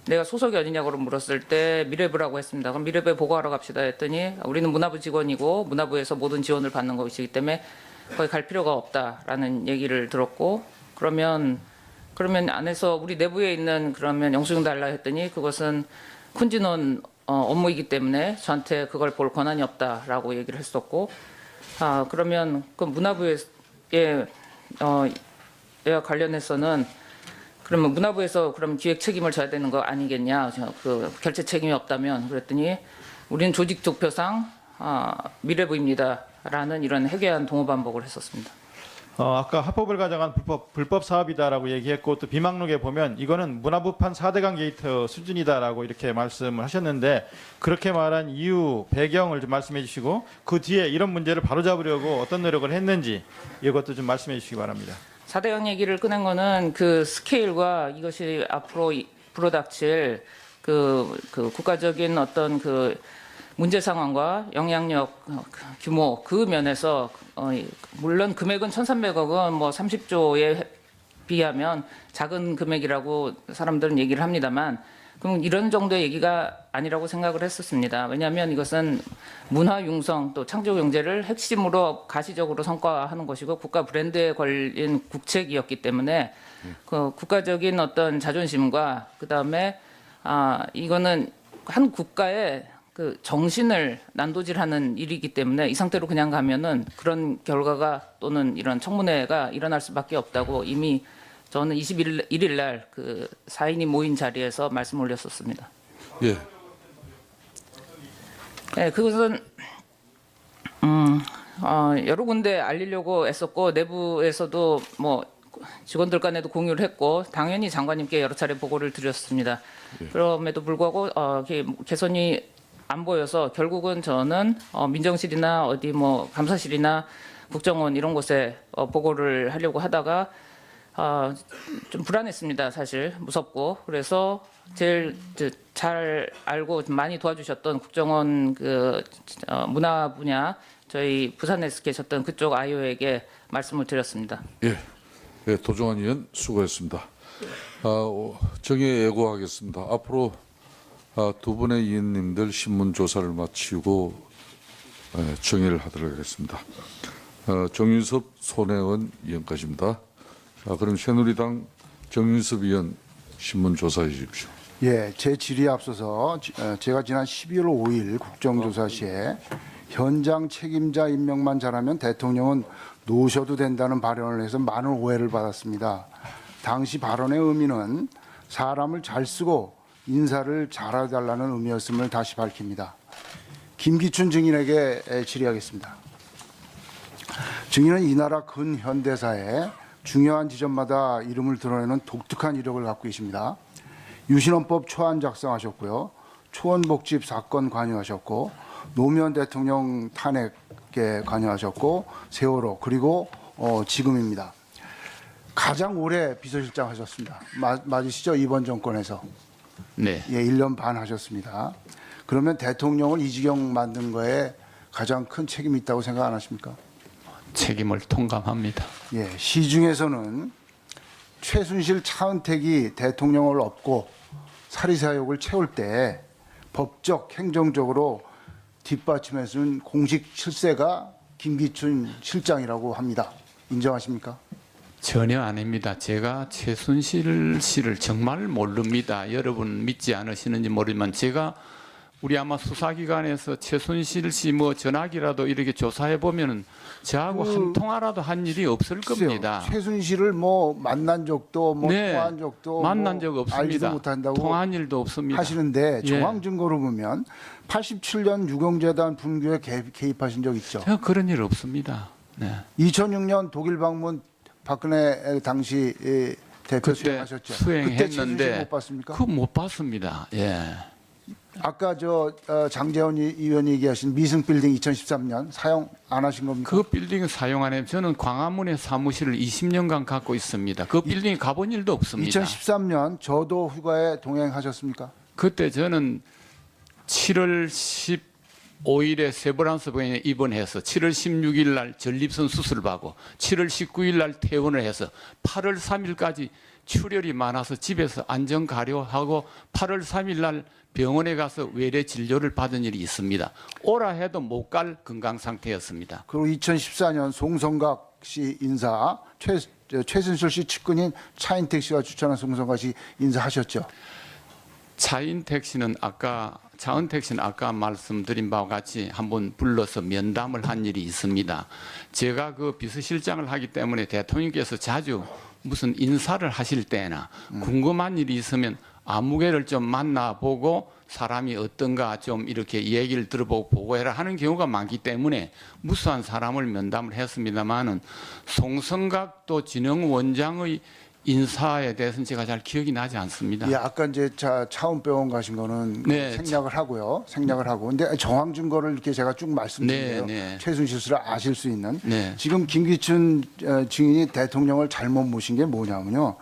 내가 소속이 어디냐고 물었을 때 미래부라고 했습니다. 그럼 미래부에 보고하러 갑시다 했더니 우리는 문화부 직원이고 문화부에서 모든 지원을 받는 것이기 때문에 거기 갈 필요가 없다라는 얘기를 들었고 그러면 안에서 우리 내부에 있는 그러면 영수증 달라 했더니 그것은 쿤진원 업무이기 때문에 저한테 그걸 볼 권한이 없다라고 얘기를 했었고 그러면 그 문화부에 관련해서는 그러면 문화부에서 그럼 기획 책임을 져야 되는 거 아니겠냐 그 결제 책임이 없다면 그랬더니 우리는 조직 득표상 미래부입니다라는 이런 해괴한 동호 반복을 했었습니다. 아까 합법을 가장한 불법 사업이다라고 얘기했고 또 비망록에 보면 이거는 문화부판 4대강 게이트 수준이다라고 이렇게 말씀을 하셨는데 그렇게 말한 이유 배경을 좀 말씀해 주시고 그 뒤에 이런 문제를 바로잡으려고 어떤 노력을 했는지 이것도 좀 말씀해 주시기 바랍니다. 4대강 얘기를 꺼낸 거는 그 스케일과 이것이 앞으로 불어닥칠 그 국가적인 어떤 그 문제 상황과 영향력 규모 그 면에서 물론 금액은 1,300억은 뭐 30조에 비하면 작은 금액이라고 사람들은 얘기를 합니다만 그럼 이런 정도의 얘기가 아니라고 생각을 했었습니다. 왜냐하면 이것은 문화 융성 또 창조 경제를 핵심으로 가시적으로 성과화하는 것이고 국가 브랜드에 걸린 국책이었기 때문에 그 국가적인 어떤 자존심과 그 다음에 이거는 한 국가의 그 정신을 난도질하는 일이기 때문에 이 상태로 그냥 가면은 그런 결과가 또는 이런 청문회가 일어날 수밖에 없다고 이미 저는 21일 날 그 4인이 모인 자리에서 말씀 올렸었습니다. 예. 네, 그것은 여러 군데 알리려고 애썼고 내부에서도 뭐 직원들 간에도 공유를 했고 당연히 장관님께 여러 차례 보고를 드렸습니다. 그럼에도 불구하고 개선이 안 보여서 결국은 저는 민정실이나 어디 뭐 감사실이나 국정원 이런 곳에 보고를 하려고 하다가 좀 불안했습니다. 사실 무섭고 그래서 제일 잘 알고 좀 많이 도와주셨던 국정원 그 문화 분야 저희 부산에서 계셨던 그쪽 아이오에게 말씀을 드렸습니다. 예. 예, 도종환 의원 수고했습니다. 정의에 예고하겠습니다. 앞으로 두 분의 의원님들 신문 조사를 마치고 정의를 하도록 하겠습니다. 정윤섭 손혜원 의원까지입니다. 그럼 새누리당 정윤섭 의원 신문 조사해 주십시오. 예, 제 질의에 앞서서 제가 지난 12월 5일 국정조사 시에 현장 책임자 임명만 잘하면 대통령은 놓으셔도 된다는 발언을 해서 많은 오해를 받았습니다. 당시 발언의 의미는 사람을 잘 쓰고 인사를 잘해달라는 의미였음을 다시 밝힙니다. 김기춘 증인에게 질의하겠습니다. 증인은 이 나라 근현대사에 중요한 지점마다 이름을 드러내는 독특한 이력을 갖고 계십니다. 유신헌법 초안 작성하셨고요. 초원복집 사건 관여하셨고 노무현 대통령 탄핵에 관여하셨고 세월호 그리고 지금입니다. 가장 오래 비서실장 하셨습니다. 맞으시죠? 이번 정권에서. 네. 예, 1년 반 하셨습니다. 그러면 대통령을 이 지경 만든 거에 가장 큰 책임이 있다고 생각 안 하십니까? 책임을 통감합니다. 예, 시중에서는 최순실 차은택이 대통령을 업고 사리사욕을 채울 때 법적, 행정적으로 뒷받침해주는 공식 실세가 김기춘 실장이라고 합니다. 인정하십니까? 전혀 아닙니다. 제가 최순실 씨를 정말 모릅니다. 여러분 믿지 않으시는지 모르지만 제가 우리 아마 수사기관에서 최순실 씨 뭐 전화기라도 이렇게 조사해 보면은 저하고 한 통화라도 한 일이 없을 겁니다. 최순실을 뭐 만난 적도 뭐 네, 통화한 적도 만난 뭐 적 없습니다. 알지도 못한다고 통화한 일도 없습니다. 하시는데 예. 정황 증거로 보면 87년 유경재단 분규에 개입하신 적 있죠. 제가 그런 일 없습니다. 네. 2006년 독일 방문 박근혜 당시 대표 그때 수행하셨죠. 그때 수행했는데 최순실 못 봤습니까? 그거 못 봤습니다. 예. 아까 장재원 의원이 얘기하신 미승 빌딩 2013년 사용 안 하신 겁니까? 그 빌딩 사용 안 해요. 저는 광화문에 사무실을 20년간 갖고 있습니다. 그 빌딩에 가본 일도 없습니다. 2013년 저도 휴가에 동행하셨습니까? 그때 저는 7월 15일에 세브란스 병원에 입원해서 7월 16일 날 전립선 수술을 받고 7월 19일 날 퇴원을 해서 8월 3일까지 출혈이 많아서 집에서 안전 가려하고 8월 3일 날 병원에 가서 외래 진료를 받은 일이 있습니다. 오라 해도 못 갈 건강 상태였습니다. 그리고 2014년 송성각 씨 인사 최순실 씨 측근인 차인택 씨가 추천한 송성각 씨 인사하셨죠? 차은택 씨는 아까 말씀드린 바와 같이 한번 불러서 면담을 한 일이 있습니다. 제가 그 비서실장을 하기 때문에 대통령께서 자주 무슨 인사를 하실 때나 궁금한 일이 있으면 아무개를 좀 만나보고 사람이 어떤가 좀 이렇게 얘기를 들어보고 보고해라 하는 경우가 많기 때문에 무수한 사람을 면담을 했습니다마는 송성각도 진흥원장의 인사에 대해서는 제가 잘 기억이 나지 않습니다. 예, 아까 이제 차원병원 가신 거는 네. 생략을 하고요. 생략을 하고. 근데 정황 증거를 이렇게 제가 쭉 말씀드려요. 네. 최순실 씨를 아실 수 있는. 네. 지금 김기춘 증인이 대통령을 잘못 모신 게 뭐냐면요.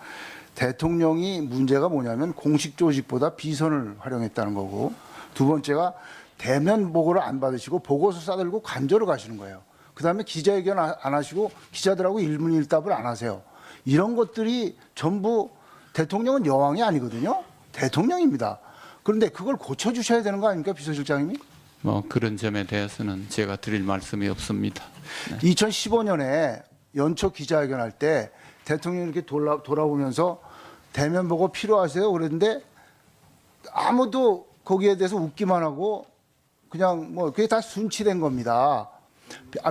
대통령이 문제가 뭐냐면 공식 조직보다 비선을 활용했다는 거고, 두 번째가 대면 보고를 안 받으시고 보고서 싸들고 관저로 가시는 거예요. 그다음에 기자회견 안 하시고 기자들하고 일문일답을 안 하세요. 이런 것들이 전부 대통령은 여왕이 아니거든요. 대통령입니다. 그런데 그걸 고쳐주셔야 되는 거 아닙니까, 비서실장님이? 뭐 그런 점에 대해서는 제가 드릴 말씀이 없습니다. 2015년에 연초 기자회견할 때 대통령이 이렇게 돌아오면서 대면 보고 필요하세요? 그랬는데 아무도 거기에 대해서 웃기만 하고 그냥 뭐 그게 다 순치된 겁니다.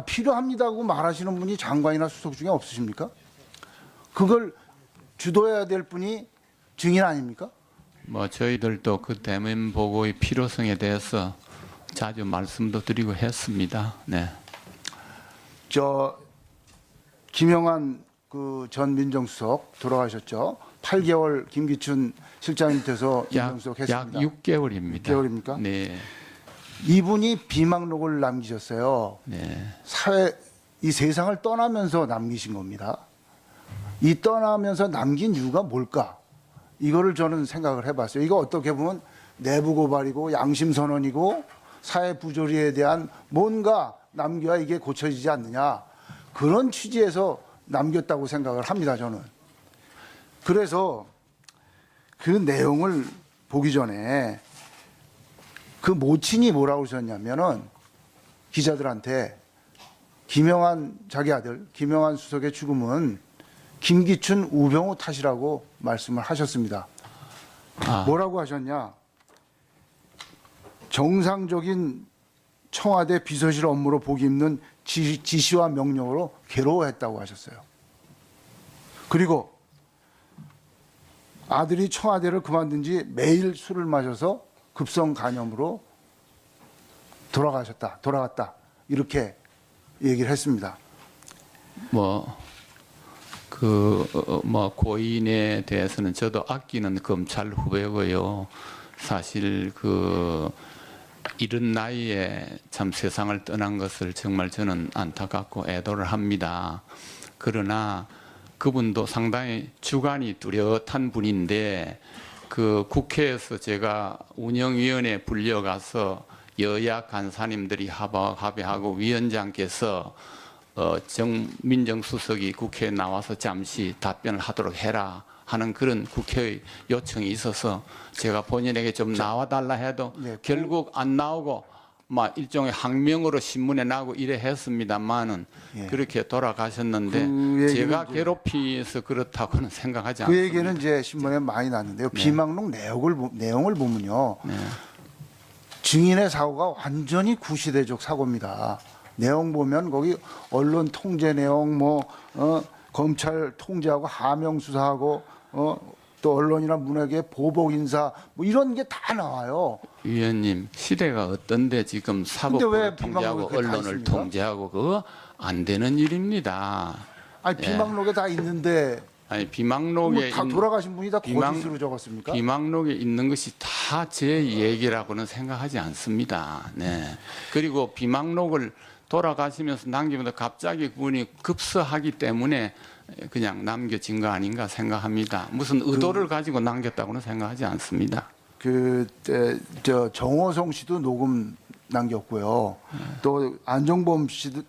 필요합니다고 말하시는 분이 장관이나 수석 중에 없으십니까? 그걸 주도해야 될 분이 증인 아닙니까? 뭐 저희들도 그 대면 보고의 필요성에 대해서 자주 말씀도 드리고 했습니다. 네. 김영환 그 전 민정수석 돌아가셨죠. 8개월 김기춘 실장 밑에서 민정수석 했습니다. 약 6개월입니다. 6개월입니까? 네. 이분이 비망록을 남기셨어요. 네. 이 세상을 떠나면서 남기신 겁니다. 이 떠나면서 남긴 이유가 뭘까? 이거를 저는 생각을 해봤어요. 이거 어떻게 보면 내부 고발이고 양심 선언이고 사회 부조리에 대한 뭔가 남겨야 이게 고쳐지지 않느냐. 그런 취지에서 남겼다고 생각을 합니다, 저는. 그래서 그 내용을 보기 전에 그 모친이 뭐라고 하셨냐면은 기자들한테 김영환 자기 아들 김영환 수석의 죽음은 김기춘 우병우 탓이라고 말씀을 하셨습니다. 뭐라고 하셨냐? 정상적인 청와대 비서실 업무로 보기 힘든 지시와 명령으로 괴로워했다고 하셨어요. 그리고 아들이 청와대를 그만둔 지 매일 술을 마셔서 급성 간염으로 돌아갔다. 이렇게 얘기를 했습니다. 고인에 대해서는 저도 아끼는 검찰 후배고요. 사실 이런 나이에 참 세상을 떠난 것을 정말 저는 안타깝고 애도를 합니다. 그러나 그분도 상당히 주관이 뚜렷한 분인데 국회에서 제가 운영위원회에 불려가서 여야 간사님들이 합의하고 위원장께서 민정수석이 국회에 나와서 잠시 답변을 하도록 해라 하는 그런 국회의 요청이 있어서 제가 본인에게 좀 나와달라 해도 결국 안 나오고 일종의 항명으로 신문에 나고 이래 했습니다만은 그렇게 돌아가셨는데 제가 괴롭히서 그렇다고는 생각하지 않습니다. 그 얘기는 이제 신문에 많이 났는데요. 비망록 내용을 보면요. 증인의 사고가 완전히 구시대적 사고입니다. 내용 보면 거기 언론 통제 내용 검찰 통제하고 하명 수사하고 또 언론이나 문학의 보복 인사 이런 게 다 나와요. 위원님 시대가 어떤데 지금 사법부를 통제하고 언론을 통제하고 그거 안 되는 일입니다. 비망록에 다 있는데 비망록에 다 돌아가신 분이 다 거짓으로 적었습니까? 비망록에 있는 것이 다 제 얘기라고는 생각하지 않습니다. 네. 그리고 비망록을 돌아가시면서 남기면서 갑자기 그분이 급서하기 때문에 그냥 남겨진 거 아닌가 생각합니다. 무슨 의도를 가지고 남겼다고는 생각하지 않습니다. 정호성 씨도 녹음 남겼고요. 또 안정범 씨도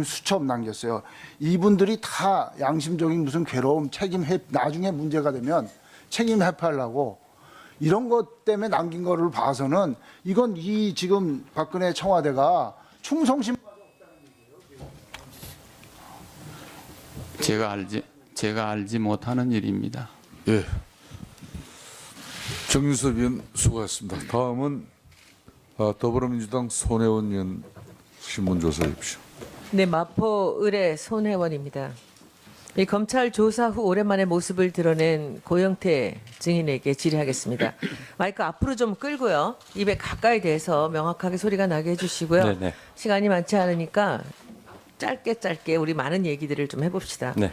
수첩 남겼어요. 이분들이 다 양심적인 무슨 괴로움, 나중에 문제가 되면 책임 회피하려고 이런 것 때문에 남긴 거를 봐서는 이건 지금 박근혜 청와대가 충성심 제가 알지 못하는 일입니다. 예. 정윤섭 의원 수고하셨습니다. 다음은 더불어민주당 손혜원 의원 신문 조사해 주십시오. 네, 마포 의뢰 손혜원입니다. 이 검찰 조사 후 오랜만에 모습을 드러낸 고영태 증인에게 질의하겠습니다. 마이크 앞으로 좀 끌고요. 입에 가까이 대서 명확하게 소리가 나게 해주시고요. 네네. 시간이 많지 않으니까 짧게 우리 많은 얘기들을 좀 해봅시다. 네.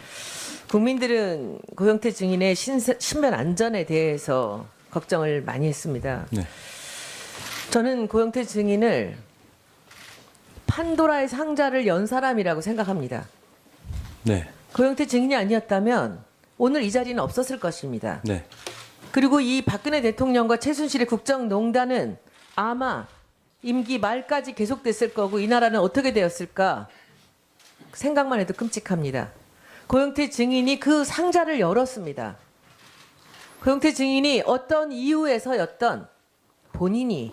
국민들은 고영태 증인의 신변 안전에 대해서 걱정을 많이 했습니다. 네. 저는 고영태 증인을 판도라의 상자를 연 사람이라고 생각합니다. 네. 고영태 증인이 아니었다면 오늘 이 자리는 없었을 것입니다. 네. 그리고 이 박근혜 대통령과 최순실의 국정농단은 아마 임기 말까지 계속됐을 거고 이 나라는 어떻게 되었을까 생각만 해도 끔찍합니다. 고영태 증인이 그 상자를 열었습니다. 고영태 증인이 어떤 이유에서였던 본인이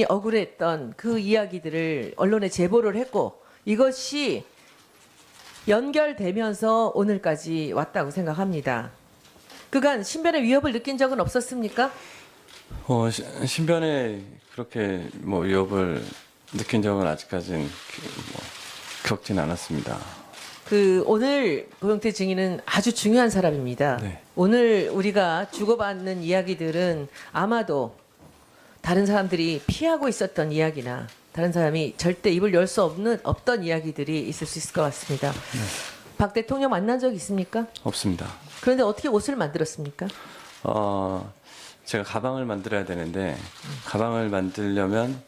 억울했던 그 이야기들을 언론에 제보를 했고 이것이 연결되면서 오늘까지 왔다고 생각합니다. 그간 신변의 위협을 느낀 적은 없었습니까? 신변에 그렇게 뭐 위협을 느낀 적은 아직까지는 겪진 않았습니다. 오늘 고영태 증인은 아주 중요한 사람입니다. 네. 오늘 우리가 주고받는 이야기들은 아마도 다른 사람들이 피하고 있었던 이야기나 다른 사람이 절대 입을 열 수 없던 이야기들이 있을 수 있을 것 같습니다. 네. 박 대통령 만난 적 있습니까? 없습니다. 그런데 어떻게 옷을 만들었습니까? 제가 가방을 만들어야 되는데 가방을 만들려면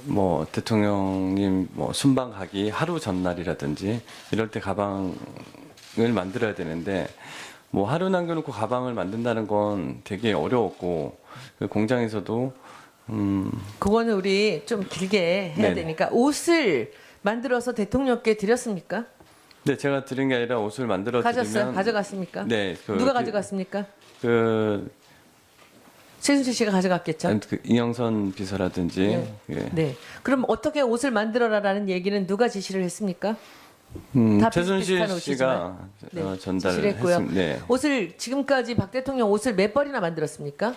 뭐 대통령님 뭐 순방 가기 하루 전날이라든지 이럴 때 가방을 만들어야 되는데 뭐 하루 남겨놓고 가방을 만든다는 건 되게 어려웠고 그 공장에서도 그거는 우리 좀 길게 해야 네네. 되니까 옷을 만들어서 대통령께 드렸습니까? 네, 제가 드린 게 아니라 옷을 만들어 드리면 가져갔습니까? 네, 누가 가져갔습니까? 그 최순실 씨가 가져갔겠죠. 이영선 비서라든지 네. 예. 네. 그럼 어떻게 옷을 만들어라라는 얘기는 누가 지시를 했습니까? 다 최순실 비슷비슷한 씨가 네, 전달을 지시를 했고요. 했습니다. 네. 옷을 지금까지 박 대통령 옷을 몇 벌이나 만들었습니까?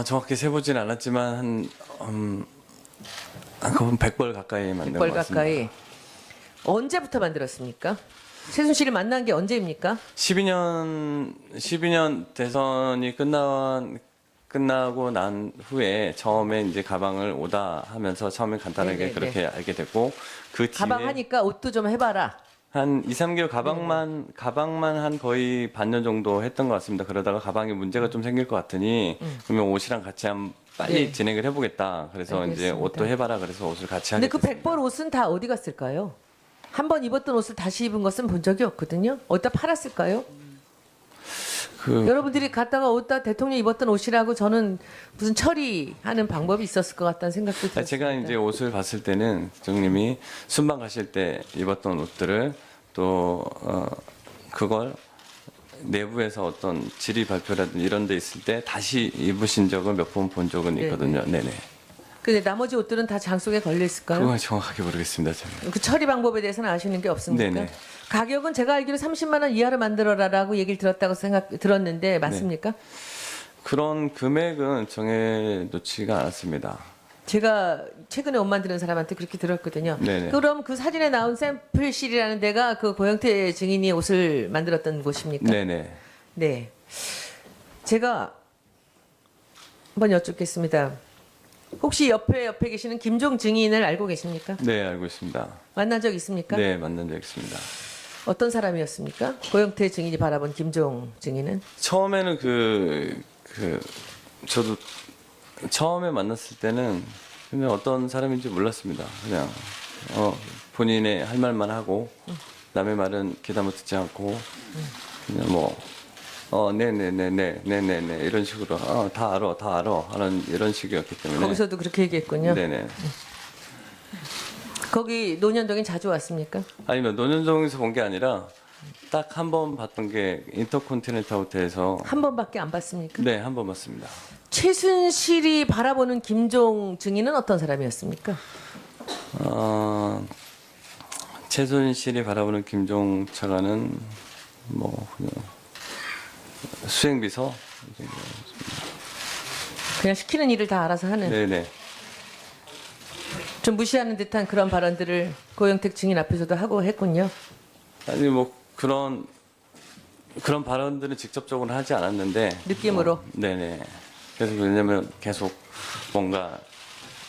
정확히 세보진 않았지만 한 100벌 가까이 만든 것 100벌 같습니다. 가까이. 언제부터 만들었습니까? 최순실이 만난 게 언제입니까? 12년 대선이 끝나고 난 후에 처음에 이제 가방을 오다 하면서 처음에 간단하게 네네네. 그렇게 알게 됐고 그 뒤에 가방 하니까 옷도 좀 해봐라. 한 2, 3개월 가방만 한 거의 반년 정도 했던 것 같습니다. 그러다가 가방에 문제가 좀 생길 것 같으니 그러면 옷이랑 같이 빨리 네. 진행을 해보겠다. 그래서 이제 알겠습니다. 옷도 해봐라. 그래서 옷을 같이 하게 근데 그 됐습니다. 100벌 옷은 다 어디 갔을까요? 한 번 입었던 옷을 다시 입은 것은 본 적이 없거든요. 어디다 팔았을까요? 여러분들이 갔다가 어디다 대통령 입었던 옷이라고 저는 무슨 처리하는 방법이 있었을 것 같다는 생각도 들었습니다. 제가 이제 옷을 봤을 때는 대통령님이 순방 가실 때 입었던 옷들을 또 그걸 내부에서 어떤 질의 발표라든지 이런 데 있을 때 다시 입으신 적을 몇 번 본 적은 있거든요. 네네. 근데 나머지 옷들은 다 장 속에 걸려 있을까요? 그건 정확하게 모르겠습니다. 저는. 그 처리 방법에 대해서는 아시는 게 없습니까? 네네. 가격은 제가 알기로 30만 원 이하로 만들어라라고 얘기를 들었는데 맞습니까? 그런 금액은 정해놓지가 않았습니다. 제가 최근에 옷 만드는 사람한테 그렇게 들었거든요. 네네. 그럼 그 사진에 나온 샘플실이라는 데가 그 고영태 증인이 옷을 만들었던 곳입니까? 네네. 네. 제가 한번 여쭙겠습니다. 혹시 옆에 계시는 김종 증인을 알고 계십니까? 네, 알고 있습니다. 만난 적 있습니까? 네, 만난 적 있습니다. 어떤 사람이었습니까? 고영태 증인이 바라본 김종 증인은? 처음에는 저도 처음에 만났을 때는 그냥 어떤 사람인지 몰랐습니다. 그냥 본인의 할 말만 하고 남의 말은 귀담아 듣지 않고 그냥 네네네네네네네 이런 식으로 다 알아 하는 이런 식이었기 때문에 거기서도 그렇게 얘기했군요. 네네. 거기 논현동에 자주 왔습니까? 아니면 논현동에서 본 게 아니라 딱 한 번 봤던 게 인터컨티넨탈 호텔에서 한 번밖에 안 봤습니까? 네, 한 번 봤습니다. 최순실이 바라보는 김종 증인은 어떤 사람이었습니까? 최순실이 바라보는 김종 차관은 그냥 수행비서. 그냥 시키는 일을 다 알아서 하는. 네네. 좀 무시하는 듯한 그런 발언들을 고영택 증인 앞에서도 하고 했군요. 아니 뭐 그런 발언들은 직접적으로 하지 않았는데 느낌으로. 네네. 그래서 왜냐면 계속 뭔가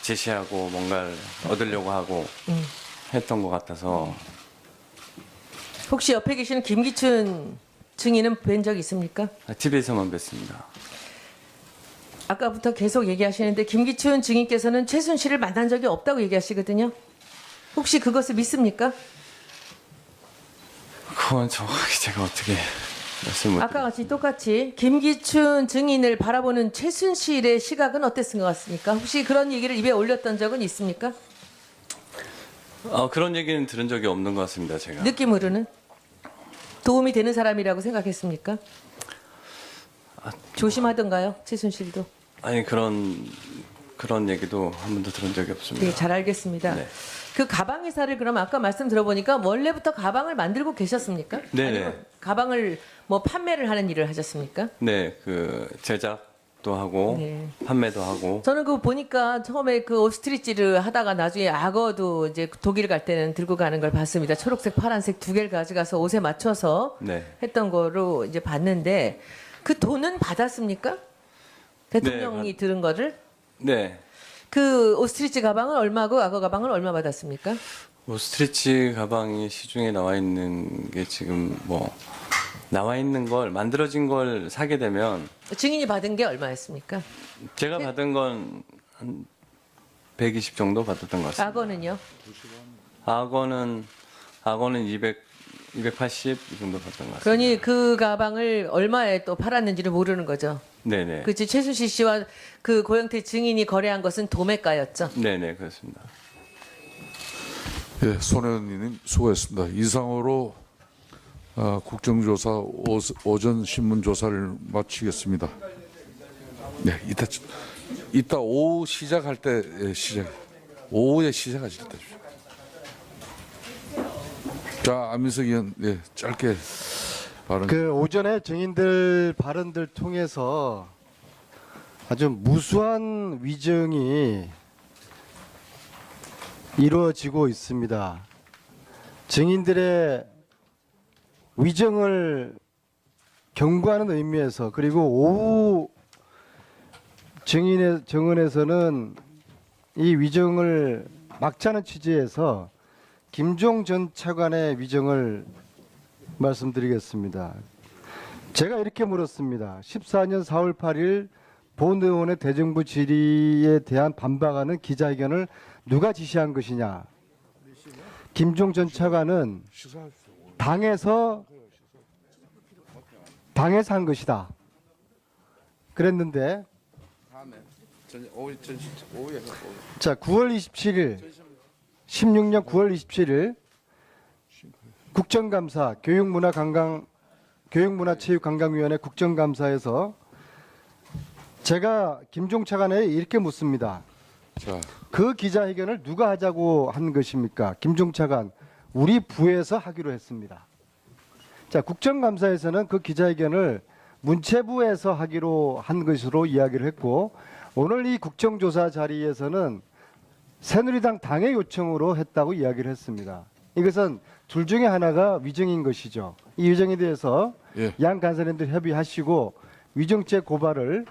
제시하고 뭔가를 얻으려고 하고 했던 것 같아서. 혹시 옆에 계시는 김기춘 증인은 뵌 적 있습니까? TV에서만 뵀습니다. 아까부터 계속 얘기하시는데 김기춘 증인께서는 최순실을 만난 적이 없다고 얘기하시거든요. 혹시 그것을 믿습니까? 그건 정확히 제가 어떻게 말씀을 아까 같이 똑같이 김기춘 증인을 바라보는 최순실의 시각은 어땠을 것 같습니까? 혹시 그런 얘기를 입에 올렸던 적은 있습니까? 그런 얘기는 들은 적이 없는 것 같습니다. 제가. 느낌으로는 도움이 되는 사람이라고 생각했습니까? 조심하던가요, 최순실도? 아니 그런 얘기도 한 번도 들은 적이 없습니다. 네, 잘 알겠습니다. 네. 그 가방 회사를 그럼 아까 말씀 들어보니까 원래부터 가방을 만들고 계셨습니까? 네네. 아니면 가방을 뭐 판매를 하는 일을 하셨습니까? 네, 그 제작도 하고 네. 판매도 하고. 저는 그거 보니까 처음에 그 오스트리치를 하다가 나중에 악어도 이제 독일 갈 때는 들고 가는 걸 봤습니다. 초록색, 파란색 두 개를 가져가서 옷에 맞춰서 네. 했던 거로 이제 봤는데 그 돈은 받았습니까? 대통령이 들은 거를? 네. 그 오스트리치 가방은 얼마고 악어 가방은 얼마 받았습니까? 오스트리치 가방이 시중에 나와 있는 게 지금 뭐 나와 있는 걸 만들어진 걸 사게 되면 증인이 받은 게 얼마였습니까? 제가 받은 건 한 120 정도 받았던 것 같습니다. 악어는요? 악어는 280 이 정도 받던 것 같습니다. 그러니 그 가방을 얼마에 또 팔았는지를 모르는 거죠. 네네. 그치 최순실 씨와 그 고영태 증인이 거래한 것은 도매가였죠. 네네 그렇습니다. 예, 손 의원님 수고했습니다. 이상으로 국정조사 오전 신문 조사를 마치겠습니다. 네, 이따 오후 시작할 때 오후에 시작하실 때. 자, 안민석 의원, 네, 짧게 발언. 그 오전에 증인들 발언들 통해서 아주 무수한 위증이 이루어지고 있습니다. 증인들의 위증을 경고하는 의미에서 그리고 오후 증언에서는 이 위증을 막자는 취지에서 김종 전 차관의 위증을 말씀드리겠습니다. 제가 이렇게 물었습니다. 14년 4월 8일 본 의원의 대정부 질의에 대한 반박하는 기자회견을 누가 지시한 것이냐. 김종 전 차관은 당에서 한 것이다. 그랬는데 자 9월 27일 16년 9월 27일 국정감사 교육문화체육관광위원회 국정감사에서 제가 김종 차관에 이렇게 묻습니다. 자. 그 기자회견을 누가 하자고 한 것입니까? 김종 차관 우리 부에서 하기로 했습니다. 자 국정감사에서는 그 기자회견을 문체부에서 하기로 한 것으로 이야기를 했고 오늘 이 국정조사 자리에서는 새누리당 당의 요청으로 했다고 이야기를 했습니다. 이것은 둘 중에 하나가 위증인 것이죠. 이 위증에 대해서 양 간사님들 협의하시고 위증죄 고발을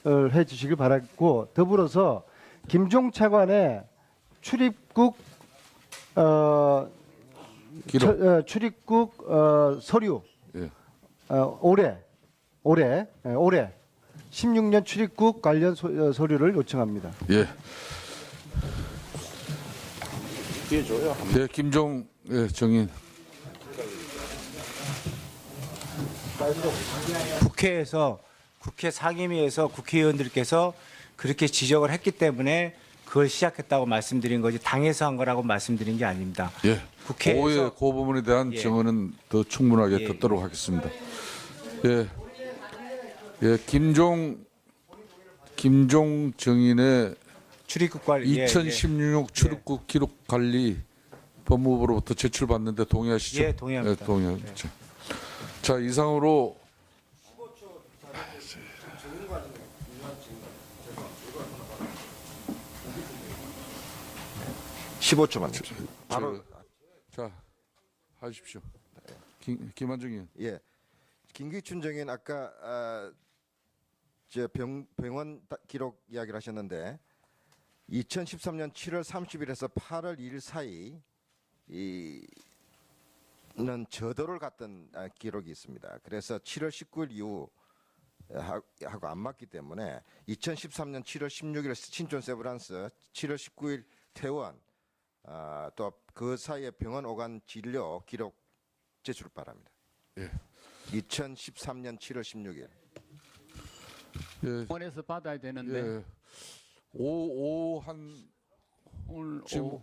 해주시길 바랐고 더불어서 김종 차관의 출입국 서류 올해 16년 출입국 관련 서류를 요청합니다. 예. 네, 김종 정인. 국회에서 국회 상임위에서 국회의원들께서 그렇게 지적을 했기 때문에 그걸 시작했다고 말씀드린 거지 당에서 한 거라고 말씀드린 게 아닙니다. 예. 국회에서 오후에 그 부분에 대한 증언은 더 충분하게 듣도록 하겠습니다. 예. 예, 김종 정인의 출입국 관리 2016 출입국 기록 관리 법무부로부터 제출받는데 동의하시죠? 예, 동의합니다. 예, 동의하죠. 자, 이상으로 15초만. 바로 자 하십시오. 김한중 의원. 예. 김기춘 정의원 아까 저 병원 기록 이야기를 하셨는데 2013년 7월 30일에서 8월 2일 사이 는 저도를 갔던 기록이 있습니다. 그래서 7월 19일 이후 하고 안 맞기 때문에 2013년 7월 16일 신촌 세브란스, 7월 19일 퇴원, 또 그 사이에 병원 오간 진료 기록 제출 바랍니다. 예. 2013년 7월 16일. 예. 병원에서 받아야 되는데 예. 오한 오늘 지금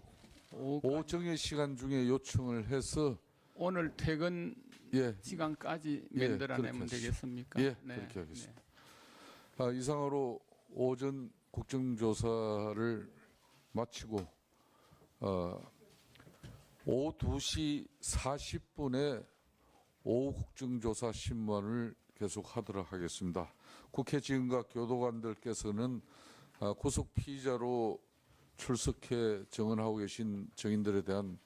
오정의 시간 중에 요청을 해서 오늘 퇴근 예. 시간까지 예, 만들어내면 그렇게 되겠습니까? 예, 네, 그렇게 하겠습니다. 이상으로 오전 국정조사를 마치고 오후 2시 40분에 오후 국정조사 신문을 계속하도록 하겠습니다. 국회 지원과 교도관들께서는 구속 피의자로 출석해 정언하고 계신 정인들에 대한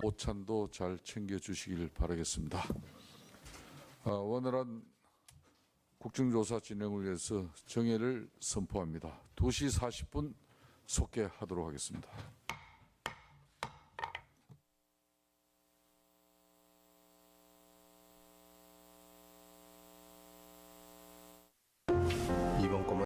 오찬도 잘 챙겨주시길 바라겠습니다. 원활한 국정조사 진행을 위해서 정회를 선포합니다. 2시 40분 속개하도록 하겠습니다.